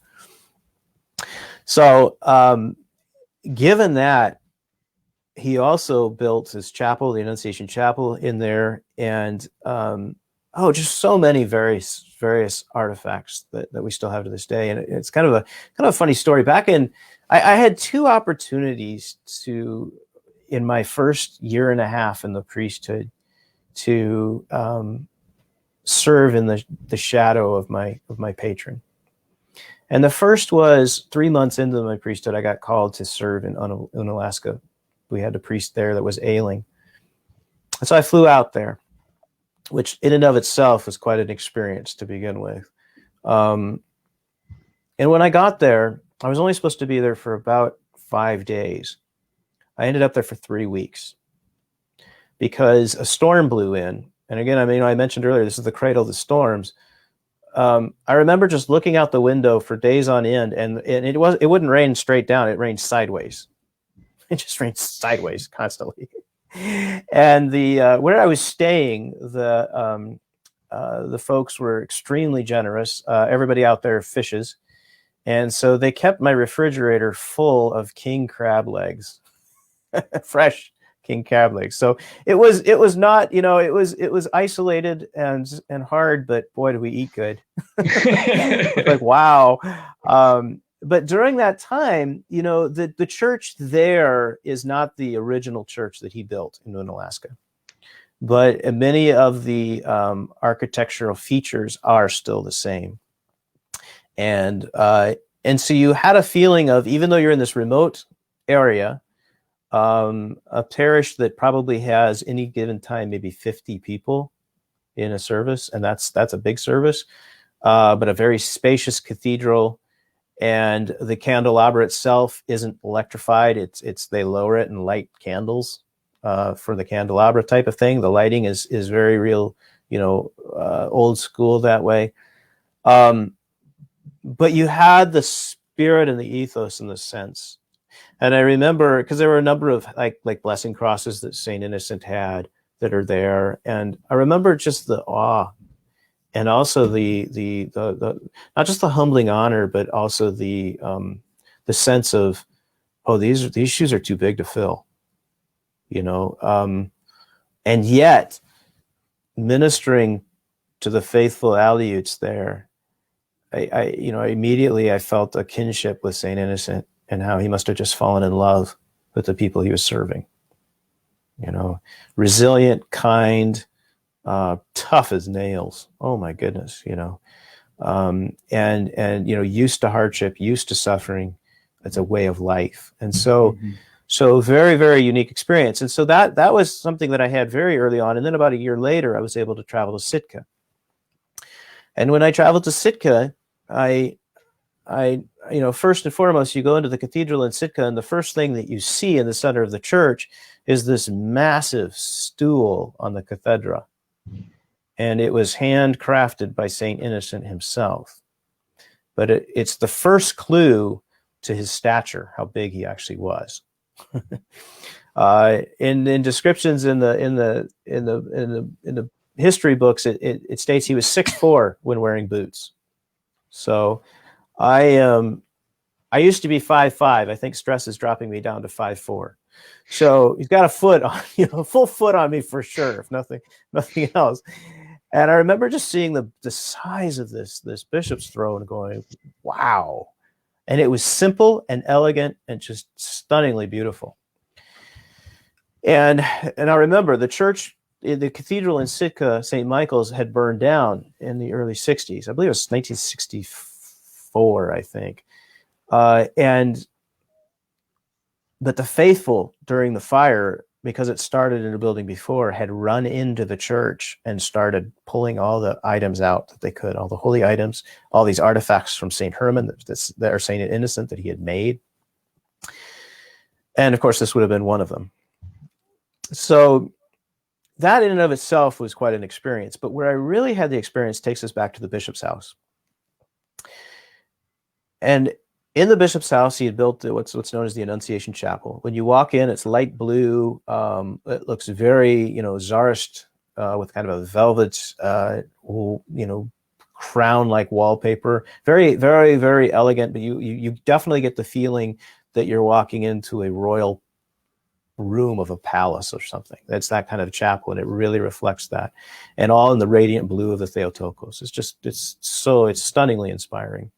So given that, he also built his chapel, the Annunciation Chapel, in there, and just so many various artifacts that we still have to this day. And it's kind of a funny story. Back in, I had two opportunities in my first year and a half in the priesthood, to serve in the shadow of my patron. And the first was 3 months into my priesthood, I got called to serve in Alaska. We had a priest there that was ailing. And so I flew out there, which in and of itself was quite an experience to begin with. And when I got there, I was only supposed to be there for about 5 days. I ended up there for 3 weeks because a storm blew in. And again, I mentioned earlier, this is the cradle of the storms. I remember just looking out the window for days on end, and it wouldn't rain straight down. It rained sideways. It just rained sideways constantly. And where I was staying, the folks were extremely generous. Everybody out there fishes, and so they kept my refrigerator full of king crab legs, fresh king crab legs. So it was not, it was isolated and hard, but boy, did we eat good. Like, wow. But during that time, the church there is not the original church that he built in Alaska, but many of the architectural features are still the same. And so you had a feeling of, even though you're in this remote area, a parish that probably has any given time maybe 50 people in a service, and that's a big service, but a very spacious cathedral. And the candelabra itself isn't electrified. It's they lower it and light candles for the candelabra type of thing. The lighting is very real, old school that way. But you had the spirit and the ethos in the sense. And I remember, because there were a number of like blessing crosses that St. Innocent had that are there. And I remember just the awe, and also the not just the humbling honor, but also the sense of, oh, these shoes are too big to fill, and yet ministering to the faithful Aleuts there, I immediately I felt a kinship with St. Innocent and how he must have just fallen in love with the people he was serving. Resilient, kind, tough as nails. Oh my goodness, and used to hardship, used to suffering. It's a way of life. And so very, very unique experience. And so that was something that I had very early on. And then about a year later, I was able to travel to Sitka. And when I traveled to Sitka, I first and foremost, you go into the cathedral in Sitka, and the first thing that you see in the center of the church is this massive stool on the cathedra. And it was handcrafted by St. Innocent himself. But it's the first clue to his stature, how big he actually was. In descriptions in the history books, it states he was 6'4" when wearing boots. So I used to be 5'5". I think stress is dropping me down to 5'4". So he's got a foot on, full foot on me for sure, if nothing else. And I remember just seeing the size of this bishop's throne and going, wow. And it was simple and elegant and just stunningly beautiful. And I remember the church, the cathedral in Sitka, St. Michael's, had burned down in the early 60s. I believe it was 1964, I think. But the faithful during the fire, because it started in a building before, had run into the church and started pulling all the items out that they could, all the holy items, all these artifacts from St. Herman that are St. Innocent that he had made. And of course, this would have been one of them. So that in and of itself was quite an experience. But where I really had the experience takes us back to the bishop's house. And in the bishop's house, he had built what's known as the Annunciation Chapel. When you walk in, it's light blue. It looks very, Tsarist, with kind of a velvet, crown-like wallpaper. Very, very, very elegant. But you definitely get the feeling that you're walking into a royal room of a palace or something. That's that kind of chapel, and it really reflects that, and all in the radiant blue of the Theotokos. It's stunningly inspiring.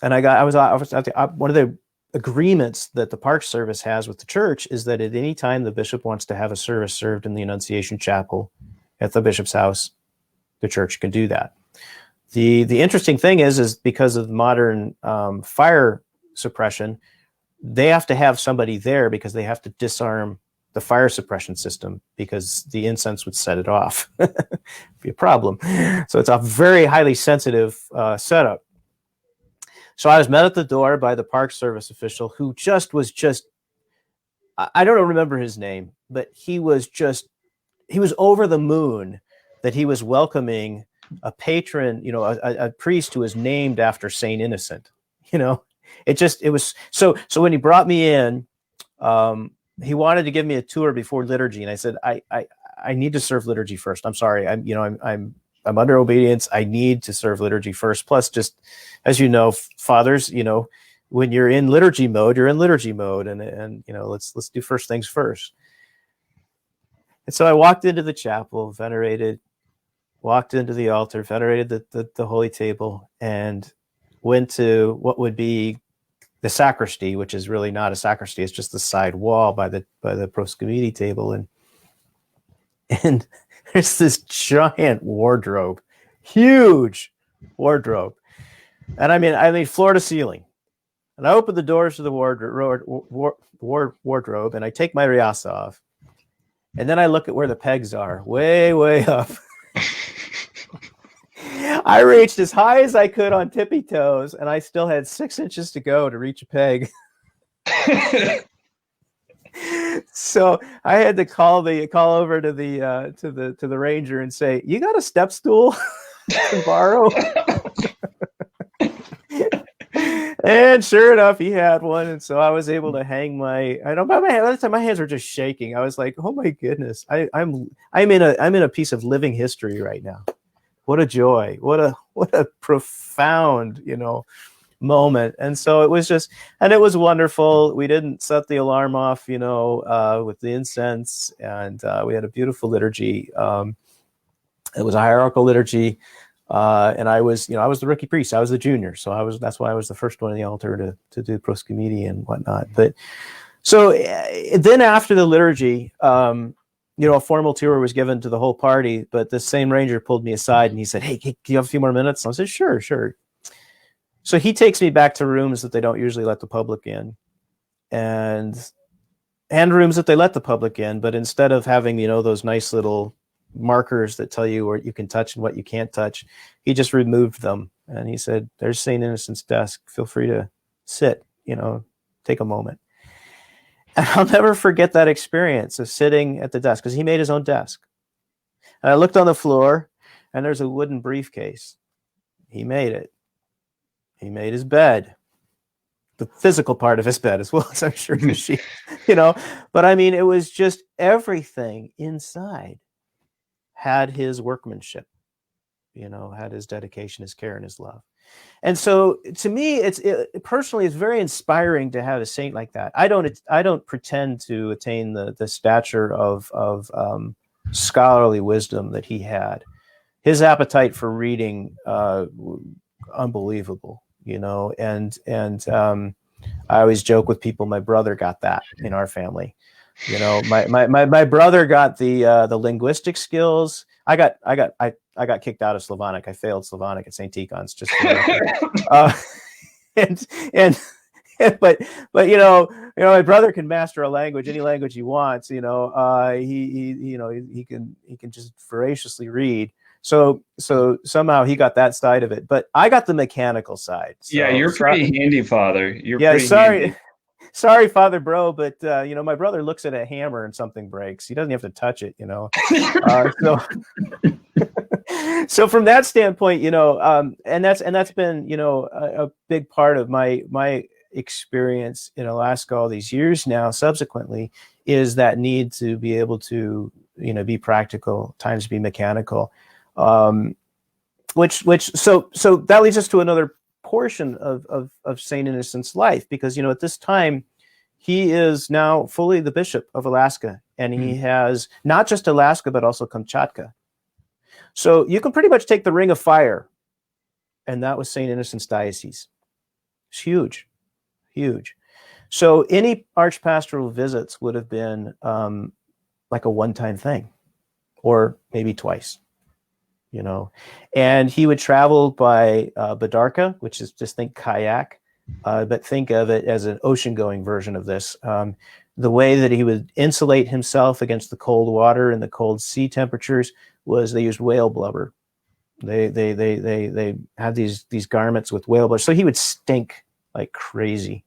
And I was one of the agreements that the Park Service has with the church is that at any time the bishop wants to have a service served in the Annunciation Chapel at the bishop's house, the church can do that. The interesting thing is because of modern fire suppression, they have to have somebody there because they have to disarm the fire suppression system because the incense would set it off. Be a problem. So it's a very highly sensitive setup. So I was met at the door by the Park Service official who was I don't remember his name, but he was over the moon that he was welcoming a patron, a priest who was named after Saint Innocent. It was so when he brought me in, he wanted to give me a tour before liturgy, and I said, I need to serve liturgy first. I'm sorry. I'm under obedience. I need to serve liturgy first. Plus, just as you know, fathers, when you're in liturgy mode, you're in liturgy mode, and let's do first things first. And so I walked into the chapel, walked into the altar, venerated the holy table, and went to what would be the sacristy, which is really not a sacristy. It's just the side wall by the proscomidi table. And there's this giant wardrobe, huge wardrobe. And I mean, floor to ceiling. And I open the doors to the wardrobe and I take my riasa off. And then I look at where the pegs are, way, way up. I reached as high as I could on tippy toes, and I still had 6 inches to go to reach a peg. So I had to call over to the ranger and say, "You got a step stool to borrow?" And sure enough, he had one, and so I was able to hang by the time my hands were just shaking. I was like, "Oh my goodness, I'm in a piece of living history right now." What a joy! What a profound, moment. And so it was it was wonderful. We didn't set the alarm off, with the incense, and we had a beautiful liturgy. It was a hierarchical liturgy, and I was the rookie priest. I was the junior, so that's why I was the first one on the altar to do proscomidi and whatnot. But so then after the liturgy, a formal tour was given to the whole party, but this same ranger pulled me aside and he said, "Hey, can you have a few more minutes?" And I said, Sure. So he takes me back to rooms that they don't usually let the public in, and rooms that they let the public in, but instead of having, those nice little markers that tell you what you can touch and what you can't touch, he just removed them. And he said, "There's St. Innocent's desk. Feel free to sit, take a moment." And I'll never forget that experience of sitting at the desk, because he made his own desk. And I looked on the floor, and there's a wooden briefcase. He made it. He made his bed, the physical part of his bed, as well as I'm sure the sheet, But I mean, it was just everything inside had his workmanship, had his dedication, his care, and his love. And so, to me, personally, it's very inspiring to have a saint like that. I don't pretend to attain the stature of scholarly wisdom that he had. His appetite for reading, unbelievable, And I always joke with people, my brother got that in our family. My brother got the linguistic skills. I got kicked out of Slavonic. I failed Slavonic at St. Tikhon's, just but my brother can master a language, any language he wants. He can just voraciously read. So somehow he got that side of it, but I got the mechanical side. So, yeah, you're pretty handy, Father. Sorry, Father Bro, but my brother looks at a hammer and something breaks. He doesn't have to touch it, So from that standpoint, and that's been a big part of my experience in Alaska all these years now. Subsequently, is that need to be able to be practical, times be mechanical, which so that leads us to another portion of Saint Innocent's life, because at this time he is now fully the bishop of Alaska, and he has not just Alaska but also Kamchatka. So you can pretty much take the Ring of Fire, and that was Saint Innocent's diocese. It's huge, huge. So any archpastoral visits would have been like a one-time thing, or maybe twice. And he would travel by Badarka, which is, just think kayak, but think of it as an ocean-going version of this. The way that he would insulate himself against the cold water and the cold sea temperatures was they used whale blubber. They had these garments with whale blubber, so he would stink like crazy,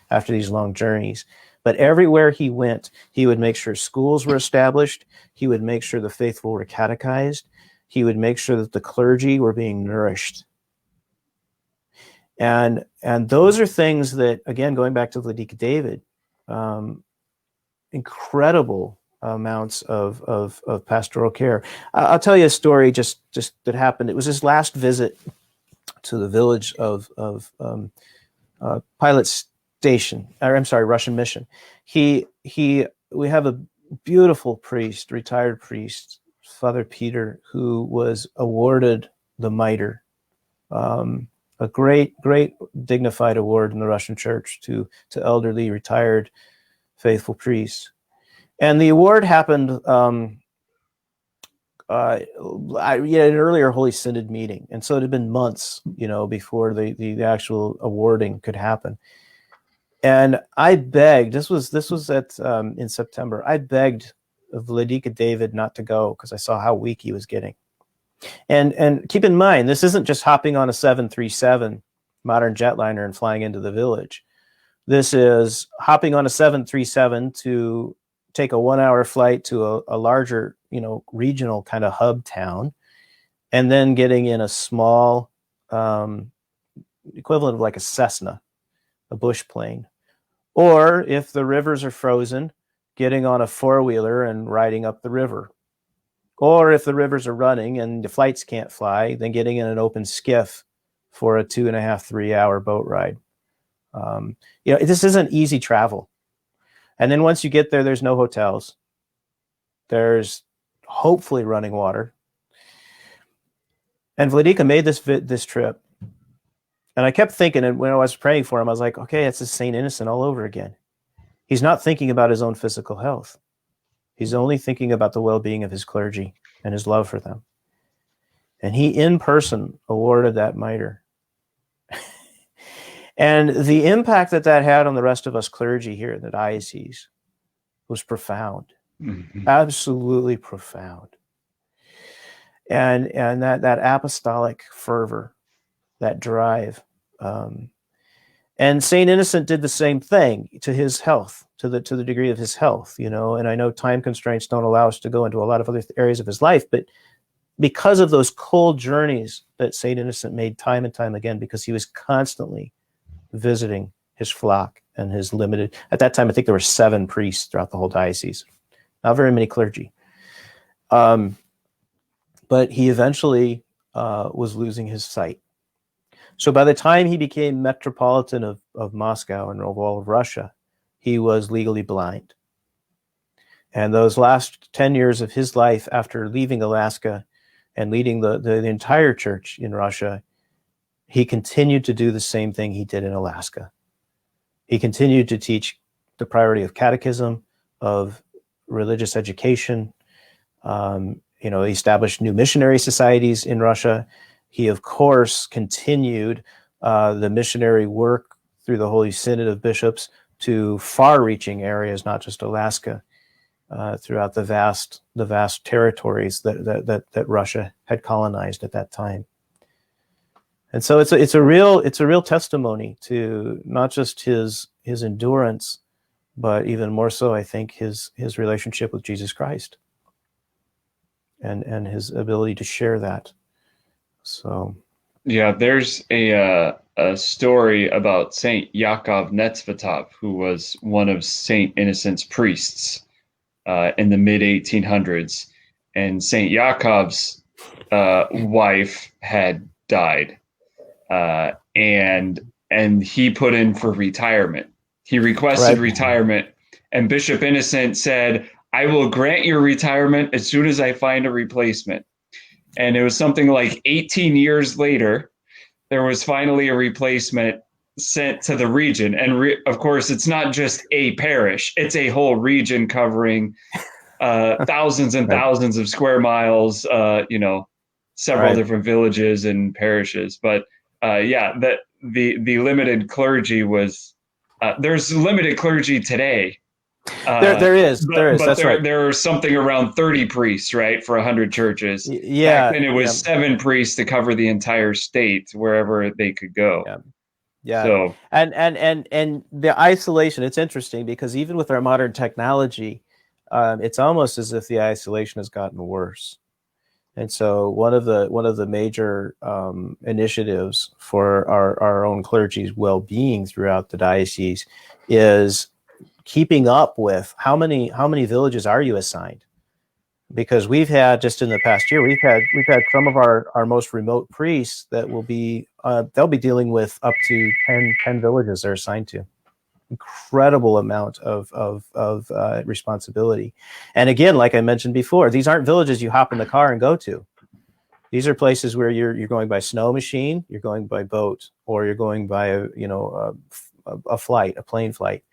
after these long journeys. But everywhere he went, he would make sure schools were established. He would make sure the faithful were catechized. He would make sure that the clergy were being nourished. And those are things that, again, going back to Vladika David, incredible amounts of pastoral care. I'll tell you a story just that happened. It was his last visit to the village of Pilot Station, or I'm sorry, Russian Mission. We have a beautiful priest, retired priest, Father Peter, who was awarded the mitre, a great dignified award in the Russian Church to elderly retired faithful priests. And the award happened at an earlier Holy Synod meeting, and so it had been months, before the actual awarding could happen. And I begged. This was at in September. I begged Vladika David not to go because I saw how weak he was getting. And keep in mind, this isn't just hopping on a 737 modern jetliner and flying into the village. This is hopping on a 737 to take a 1-hour flight to a larger, regional kind of hub town, and then getting in a small equivalent of like a Cessna, a bush plane. Or if the rivers are frozen, getting on a four-wheeler and riding up the river. Or if the rivers are running and the flights can't fly, then getting in an open skiff for a 2.5-3 hour boat ride. This isn't easy travel. And then once you get there, there's no hotels. There's hopefully running water. And Vladika made this trip. And I kept thinking, and when I was praying for him, I was like, okay, it's a Saint Innocent all over again. He's not thinking about his own physical health. He's only thinking about the well-being of his clergy and his love for them. And he, in person, awarded that mitre. And the impact that had on the rest of us clergy here in the diocese was profound, absolutely profound. And that apostolic fervor, that drive. And Saint Innocent did the same thing to his health, to the degree of his health, And I know time constraints don't allow us to go into a lot of other areas of his life, but because of those cold journeys that Saint Innocent made time and time again, because he was constantly visiting his flock and his limited, at that time, I think there were 7 priests throughout the whole diocese, not very many clergy. But he eventually was losing his sight. So by the time he became Metropolitan of Moscow and of all of Russia, he was legally blind. And those last 10 years of his life after leaving Alaska and leading the entire church in Russia, he continued to do the same thing he did in Alaska. He continued to teach the priority of catechism, of religious education. He established new missionary societies in Russia. He, of course, continued the missionary work through the Holy Synod of Bishops to far-reaching areas, not just Alaska, throughout the vast territories that Russia had colonized at that time. And so it's a real testimony to not just his endurance, but even more so, I think, his relationship with Jesus Christ and his ability to share that. So, yeah, there's a story about Saint Yakov Netsvetov, who was one of Saint Innocent's priests in the mid 1800s, and Saint Yakov's wife had died, and he put in for retirement. He requested retirement, and Bishop Innocent said, "I will grant your retirement as soon as I find a replacement." And it was something like 18 years later, there was finally a replacement sent to the region. And of course, it's not just a parish, it's a whole region covering thousands and thousands of square miles, several different villages and parishes. But the limited clergy was, there's limited clergy today. There is. That's right. There are something around 30 priests, right, for 100 churches. Yeah. Back then it was 7 priests to cover the entire state wherever they could go. Yeah. So and the isolation, it's interesting because even with our modern technology, it's almost as if the isolation has gotten worse. And so one of the major initiatives for our own clergy's well-being throughout the diocese is keeping up with how many villages are you assigned? Because we've had, just in the past year, we've had some of our most remote priests that will be they'll be dealing with up to 10 villages they're assigned to. Incredible amount of responsibility. And again, like I mentioned before, these aren't villages you hop in the car and go to. These are places where you're going by snow machine, you're going by boat, or you're going by a plane flight,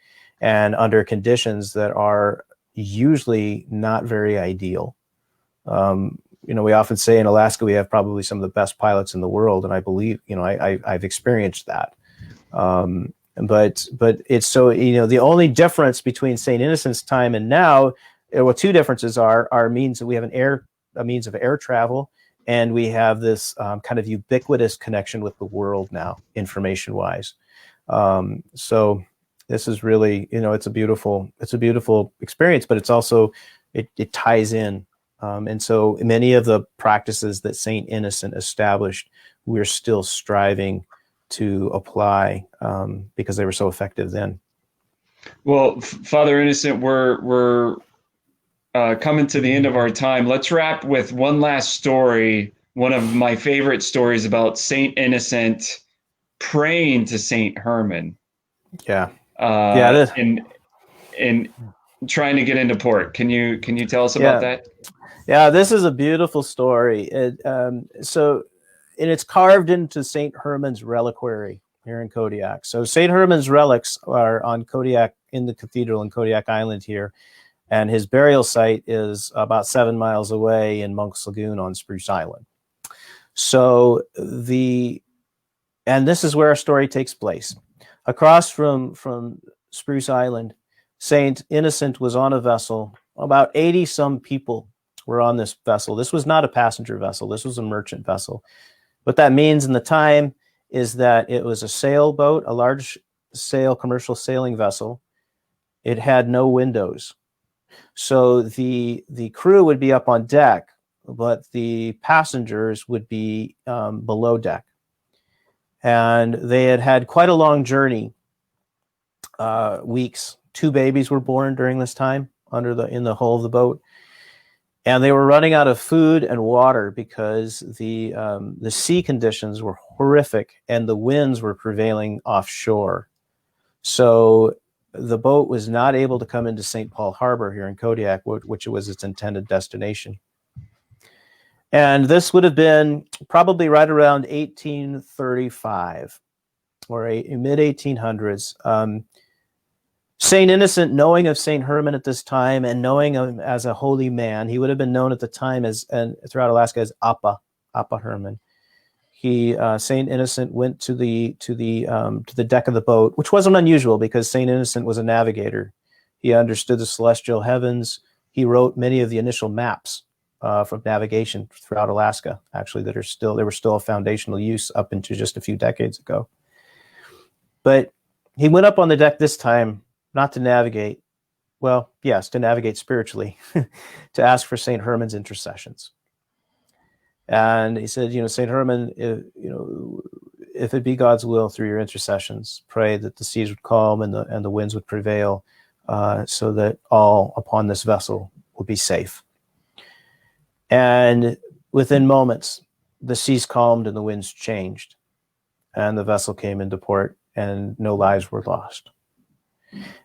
and under conditions that are usually not very ideal. We often say in Alaska we have probably some of the best pilots in the world, and I believe I've experienced that. But it's so, the only difference between St. Innocent's time and now, well, two differences are means that we have a means of air travel, and we have this kind of ubiquitous connection with the world now, information wise. So this is really, it's a beautiful experience, but it's also, it ties in. And so many of the practices that St. Innocent established, we're still striving to apply because they were so effective then. Well, Father Innocent, we're coming to the end of our time. Let's wrap with one last story. One of my favorite stories about St. Innocent praying to St. Herman. Yeah. In trying to get into port. Can you tell us about that? Yeah, this is a beautiful story. And it's carved into St. Herman's Reliquary here in Kodiak. So St. Herman's relics are on Kodiak, in the cathedral in Kodiak Island here. And his burial site is about 7 miles away in Monk's Lagoon on Spruce Island. So and this is where our story takes place. Across from Spruce Island, St. Innocent was on a vessel. About 80 some people were on this vessel. This was not a passenger vessel. This was a merchant vessel. What that means in the time is that it was a sailboat, a large commercial sailing vessel. It had no windows. So the crew would be up on deck, but the passengers would be below deck. And they had quite a long journey, weeks. 2 babies were born during this time in the hull of the boat. And they were running out of food and water because the sea conditions were horrific and the winds were prevailing offshore. So the boat was not able to come into St. Paul Harbor here in Kodiak, which was its intended destination. And this would have been probably right around 1835 or mid-1800s. St. Innocent, knowing of St. Herman at this time and knowing him as a holy man, he would have been known at the time and throughout Alaska as Appa Herman. St. Innocent went to the deck of the boat, which wasn't unusual because St. Innocent was a navigator. He understood the celestial heavens. He wrote many of the initial maps from navigation throughout Alaska, actually, they were still a foundational use up into just a few decades ago. But he went up on the deck this time, not to navigate. Well, yes, to navigate spiritually, to ask for St. Herman's intercessions. And he said, St. Herman, if it be God's will through your intercessions, pray that the seas would calm and the winds would prevail, so that all upon this vessel will be safe. And within moments, the seas calmed and the winds changed. and the vessel came into port, and no lives were lost.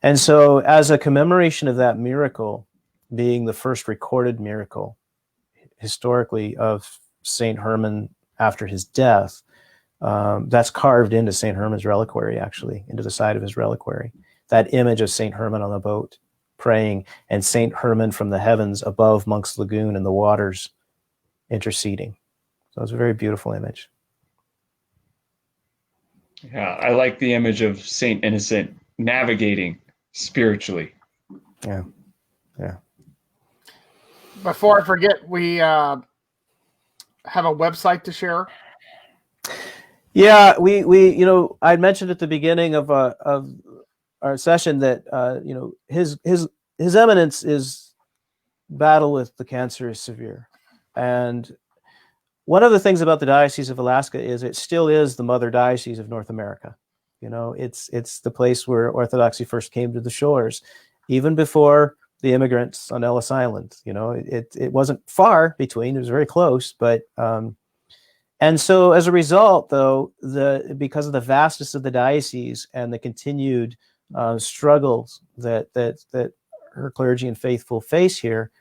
And so, as a commemoration of that miracle, being the first recorded miracle historically of St. Herman after his death, that's carved into St. Herman's reliquary, actually, into the side of his reliquary. That image of St. Herman on the boat praying, and St. Herman from the heavens above Monk's Lagoon and the waters interceding. So it's a very beautiful image. Yeah, I like the image of Saint Innocent navigating spiritually. Yeah. Before I forget, we have a website to share. Yeah, we I mentioned at the beginning of our session that his eminence battle with the cancer is severe, and one of the things about the Diocese of Alaska is it still is the mother diocese of North America. It's the place where Orthodoxy first came to the shores, even before the immigrants on Ellis Island. It wasn't far between; it was very close, but. And so, as a result, though, because of the vastness of the diocese and the continued struggles that her clergy and faithful face here,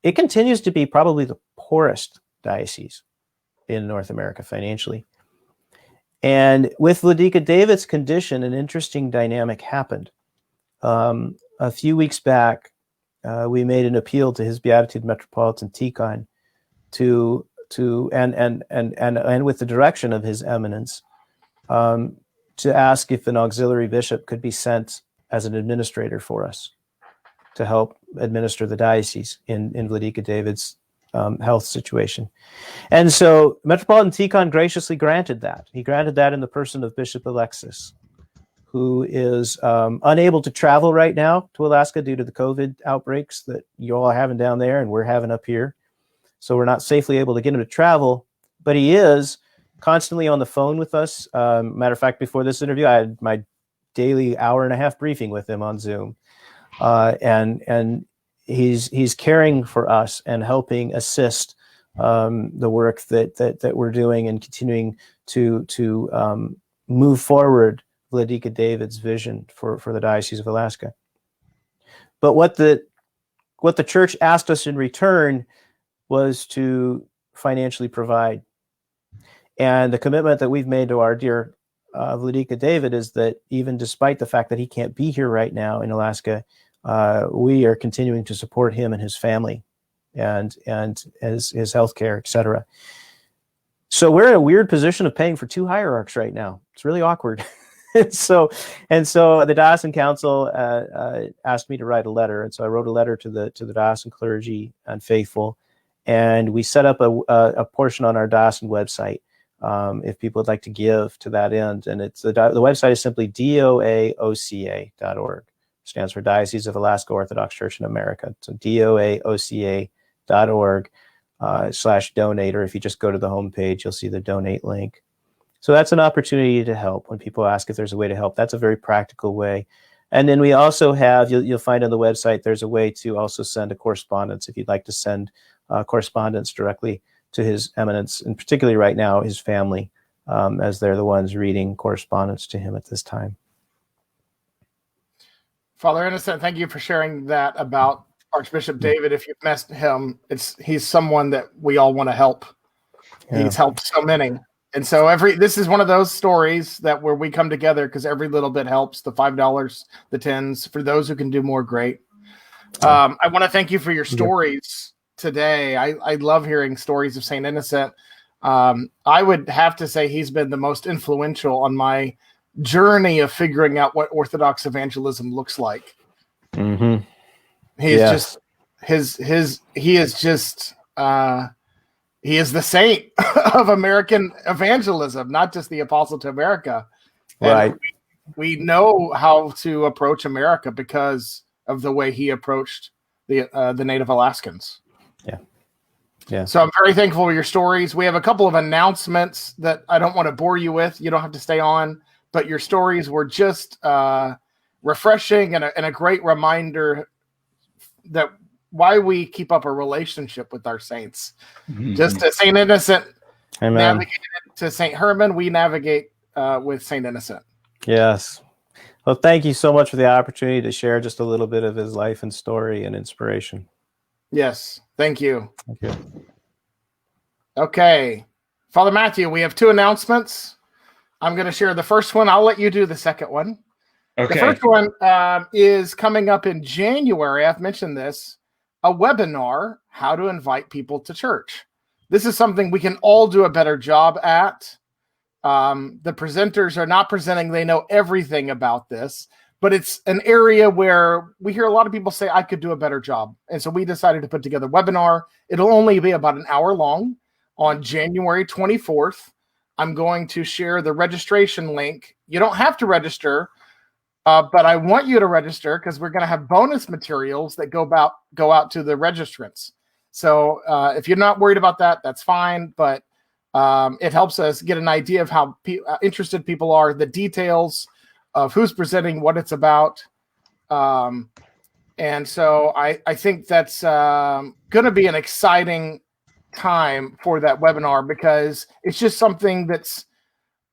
it continues to be probably the poorest diocese in North America financially. And with Vladika David's condition, an interesting dynamic happened. A few weeks back, we made an appeal to His Beatitude Metropolitan Tikhon and with the direction of His Eminence, to ask if an auxiliary bishop could be sent as an administrator for us to help administer the diocese in Vladika David's health situation. And so Metropolitan Tikhon graciously granted that. He granted that in the person of Bishop Alexis, who is unable to travel right now to Alaska due to the COVID outbreaks that you all are having down there and we're having up here. So we're not safely able to get him to travel, but he is constantly on the phone with us. Matter of fact, before this interview, I had my daily hour-and-a-half briefing with him on Zoom, and he's caring for us and helping assist the work that we're doing and continuing to move forward Vladika David's vision for the Diocese of Alaska. But what the church asked us in return was to financially provide. And the commitment that we've made to our dear Vladika David is that even despite the fact that he can't be here right now in Alaska, we are continuing to support him and his family and his health care, et cetera. So we're in a weird position of paying for two hierarchs right now. It's really awkward. So the Diocesan Council asked me to write a letter. And so I wrote a letter to the Diocesan clergy and faithful. And we set up a portion on our diocesan website if people would like to give to that end. And it's the website is simply doaoca.org. Stands for Diocese of Alaska Orthodox Church in America. So doaoca.org/donate, or if you just go to the homepage, you'll see the donate link. So that's an opportunity to help. When people ask if there's a way to help, that's a very practical way. And then we also have, you'll find on the website, there's a way to also send a correspondence if you'd like to send correspondence directly to His Eminence, and particularly right now, his family, as they're the ones reading correspondence to him at this time. Father Innocent, thank you for sharing that about Archbishop David. If you've missed him, he's someone that we all want to help. Yeah. He's helped so many. And so this is one of those stories where we come together because every little bit helps. The $5, the $10s, for those who can do more, great. I want to thank you for your stories today. I love hearing stories of St. Innocent. I would have to say he's been the most influential on my journey of figuring out what Orthodox evangelism looks like. Mm-hmm. He is he is the saint of American evangelism, not just the apostle to America. Right. And we know how to approach America because of the way he approached the native Alaskans. Yeah. So I'm very thankful for your stories. We have a couple of announcements that I don't want to bore you with. You don't have to stay on, but your stories were just refreshing and a great reminder that why we keep up a relationship with our saints. Mm-hmm. Just as St. Innocent navigated to St. Herman, we navigate with Saint Innocent. Yes. Well, thank you so much for the opportunity to share just a little bit of his life and story and inspiration. Yes, thank you. Thank you. Okay, Father Matthew, we have 2 announcements. I'm going to share the first one. I'll let you do the second one. Okay. The first one is coming up in January. I've mentioned this, a webinar, how to invite people to church. This is something we can all do a better job at. The presenters are not presenting. They know everything about this, but it's an area where we hear a lot of people say, I could do a better job. And so we decided to put together a webinar. It'll only be about an hour long on January 24th. I'm going to share the registration link. You don't have to register, but I want you to register because we're going to have bonus materials that go out to the registrants. So if you're not worried about that, that's fine. But it helps us get an idea of how interested people are, the details of who's presenting, what it's about. And so I think that's going to be an exciting time for that webinar, because it's just something that's,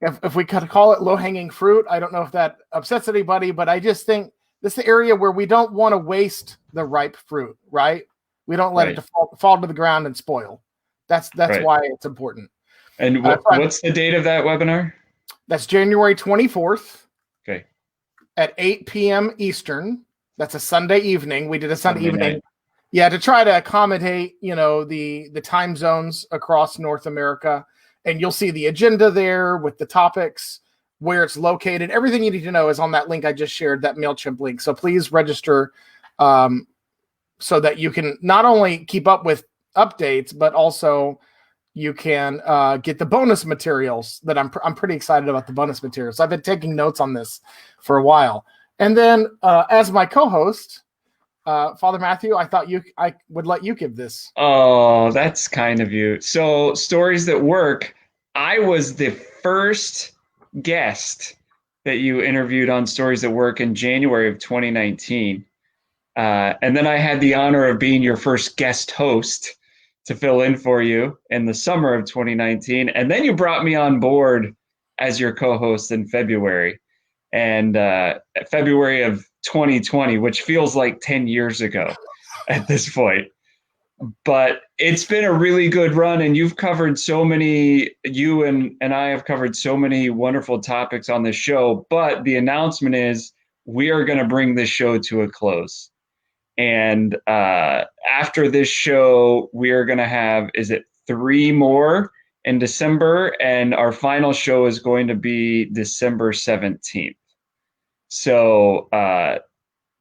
if we could call it low-hanging fruit, I don't know if that upsets anybody, but I just think this is the area where we don't want to waste the ripe fruit, right? We don't let it fall to the ground and spoil. That's why it's important. And what's the date of that webinar? That's January 24th. Okay. At 8 p.m. Eastern. That's a Sunday evening. We did a Sunday evening. Night. Yeah, to try to accommodate, the time zones across North America. And you'll see the agenda there with the topics, where it's located. Everything you need to know is on that link I just shared, that MailChimp link. So please register so that you can not only keep up with updates, but also you can get the bonus materials that I'm pretty excited about the bonus materials. I've been taking notes on this for a while. And then as my co-host, Father Matthew, I thought I would let you give this. Oh, that's kind of you. So, Stories That Work, I was the first guest that you interviewed on Stories That Work in January of 2019. And then I had the honor of being your first guest host to fill in for you in the summer of 2019. And then you brought me on board as your co-host in February. And February of 2020, which feels like 10 years ago at this point. But it's been a really good run, and you and I have covered so many wonderful topics on this show. But the announcement is we are going to bring this show to a close. And after this show, we are going to have, 3 more in December? And our final show is going to be December 17th. So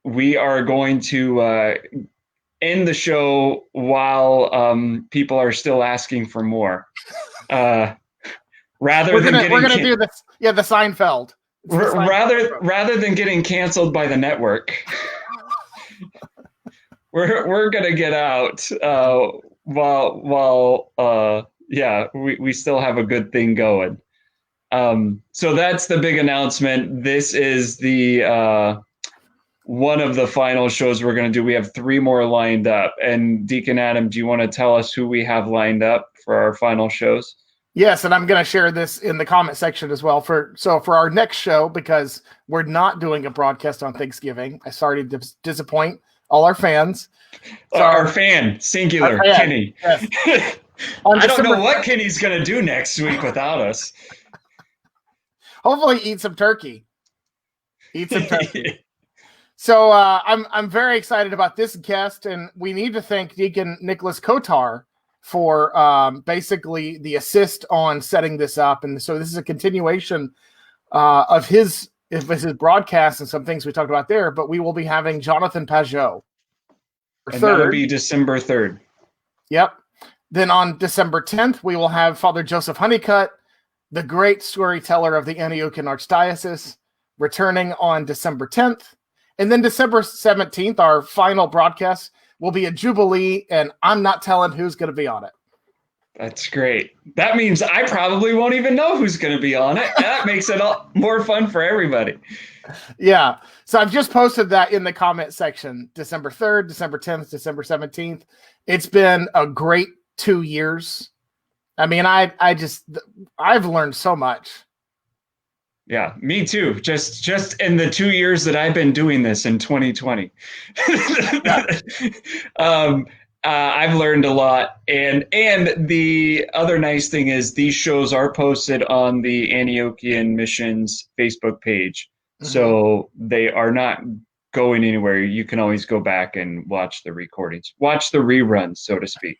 we are going to end the show while people are still asking for more. We're gonna do this. Yeah, the Seinfeld. Rather than getting canceled by the network, we're gonna get out while we still have a good thing going. So that's the big announcement. This is the one of the final shows we're going to do. We have 3 more lined up. And Deacon Adam, do you want to tell us who we have lined up for our final shows? Yes, and I'm going to share this in the comment section as well. For our next show, because we're not doing a broadcast on Thanksgiving, I started to disappoint all our fans. So our fan, singular, our fan, Kenny. Yes. I don't know what Kenny's going to do next week without us. Hopefully eat some turkey. So I'm very excited about this guest, and we need to thank Deacon Nicholas Kotar for basically the assist on setting this up. And so this is a continuation of his broadcast and some things we talked about there, but we will be having Jonathan Pajot. And that'll be December 3rd. Yep. Then on December 10th, we will have Father Joseph Honeycutt, the great storyteller of the Antiochian Archdiocese, returning on December 10th. And then December 17th, our final broadcast will be a Jubilee, and I'm not telling who's going to be on it. That's great. That means I probably won't even know who's going to be on it. That makes it all more fun for everybody. Yeah. So I've just posted that in the comment section. December 3rd, December 10th, December 17th. It's been a great 2 years. I mean, I've learned so much. Yeah, me too. Just in the 2 years that I've been doing this in 2020, I've learned a lot. And the other nice thing is these shows are posted on the Antiochian Missions Facebook page, so they are not going anywhere. You can always go back and watch the recordings, watch the reruns, so to speak.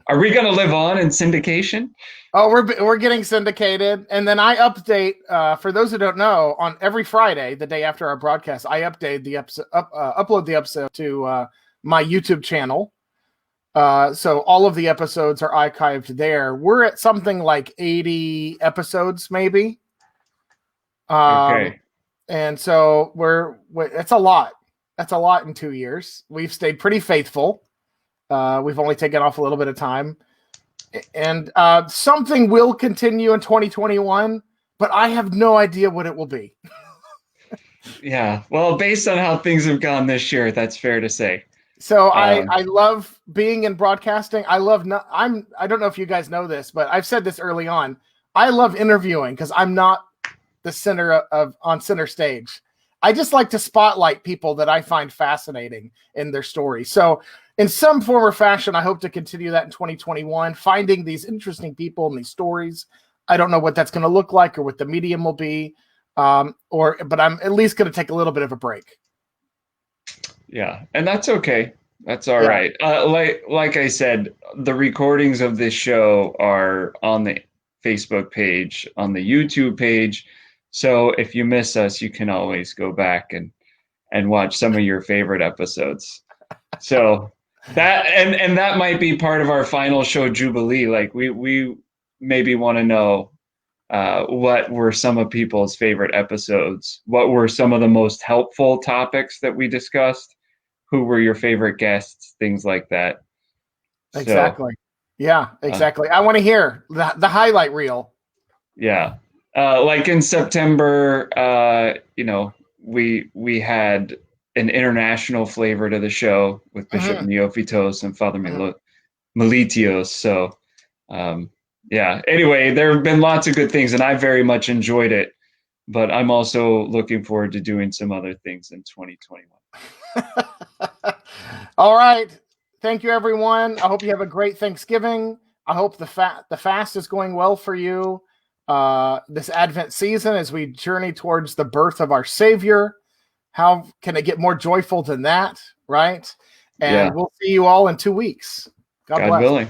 Are we going to live on in syndication? Oh, we're getting syndicated, and then I update. For those who don't know, on every Friday, the day after our broadcast, I update the episode, upload the episode to my YouTube channel. So all of the episodes are archived there. We're at something like 80 episodes, maybe. Okay. And so it's a lot. That's a lot in 2 years. We've stayed pretty faithful. We've only taken off a little bit of time. And something will continue in 2021, but I have no idea what it will be. Yeah. Well, based on how things have gone this year, that's fair to say. So I love being in broadcasting. I don't know if you guys know this, but I've said this early on. I love interviewing because I'm not the center on center stage. I just like to spotlight people that I find fascinating in their stories. So in some form or fashion, I hope to continue that in 2021, finding these interesting people and these stories. I don't know what that's going to look like or what the medium will be, but I'm at least going to take a little bit of a break. Yeah, and that's okay. That's all right. Like I said, the recordings of this show are on the Facebook page, on the YouTube page. So if you miss us, you can always go back and watch some of your favorite episodes. So that and that might be part of our final show jubilee. Like we maybe want to know what were some of people's favorite episodes? What were some of the most helpful topics that we discussed? Who were your favorite guests? Things like that. Exactly. Yeah, exactly. I want to hear the highlight reel. Yeah. Like in September, we had an international flavor to the show with Bishop Neophytos and Father Melitios. So, anyway, there have been lots of good things, and I very much enjoyed it. But I'm also looking forward to doing some other things in 2021. All right. Thank you, everyone. I hope you have a great Thanksgiving. I hope the fast is going well for you this Advent season as we journey towards the birth of our Savior. How can it get more joyful than that, right? And we'll see you all in 2 weeks. God bless. willing.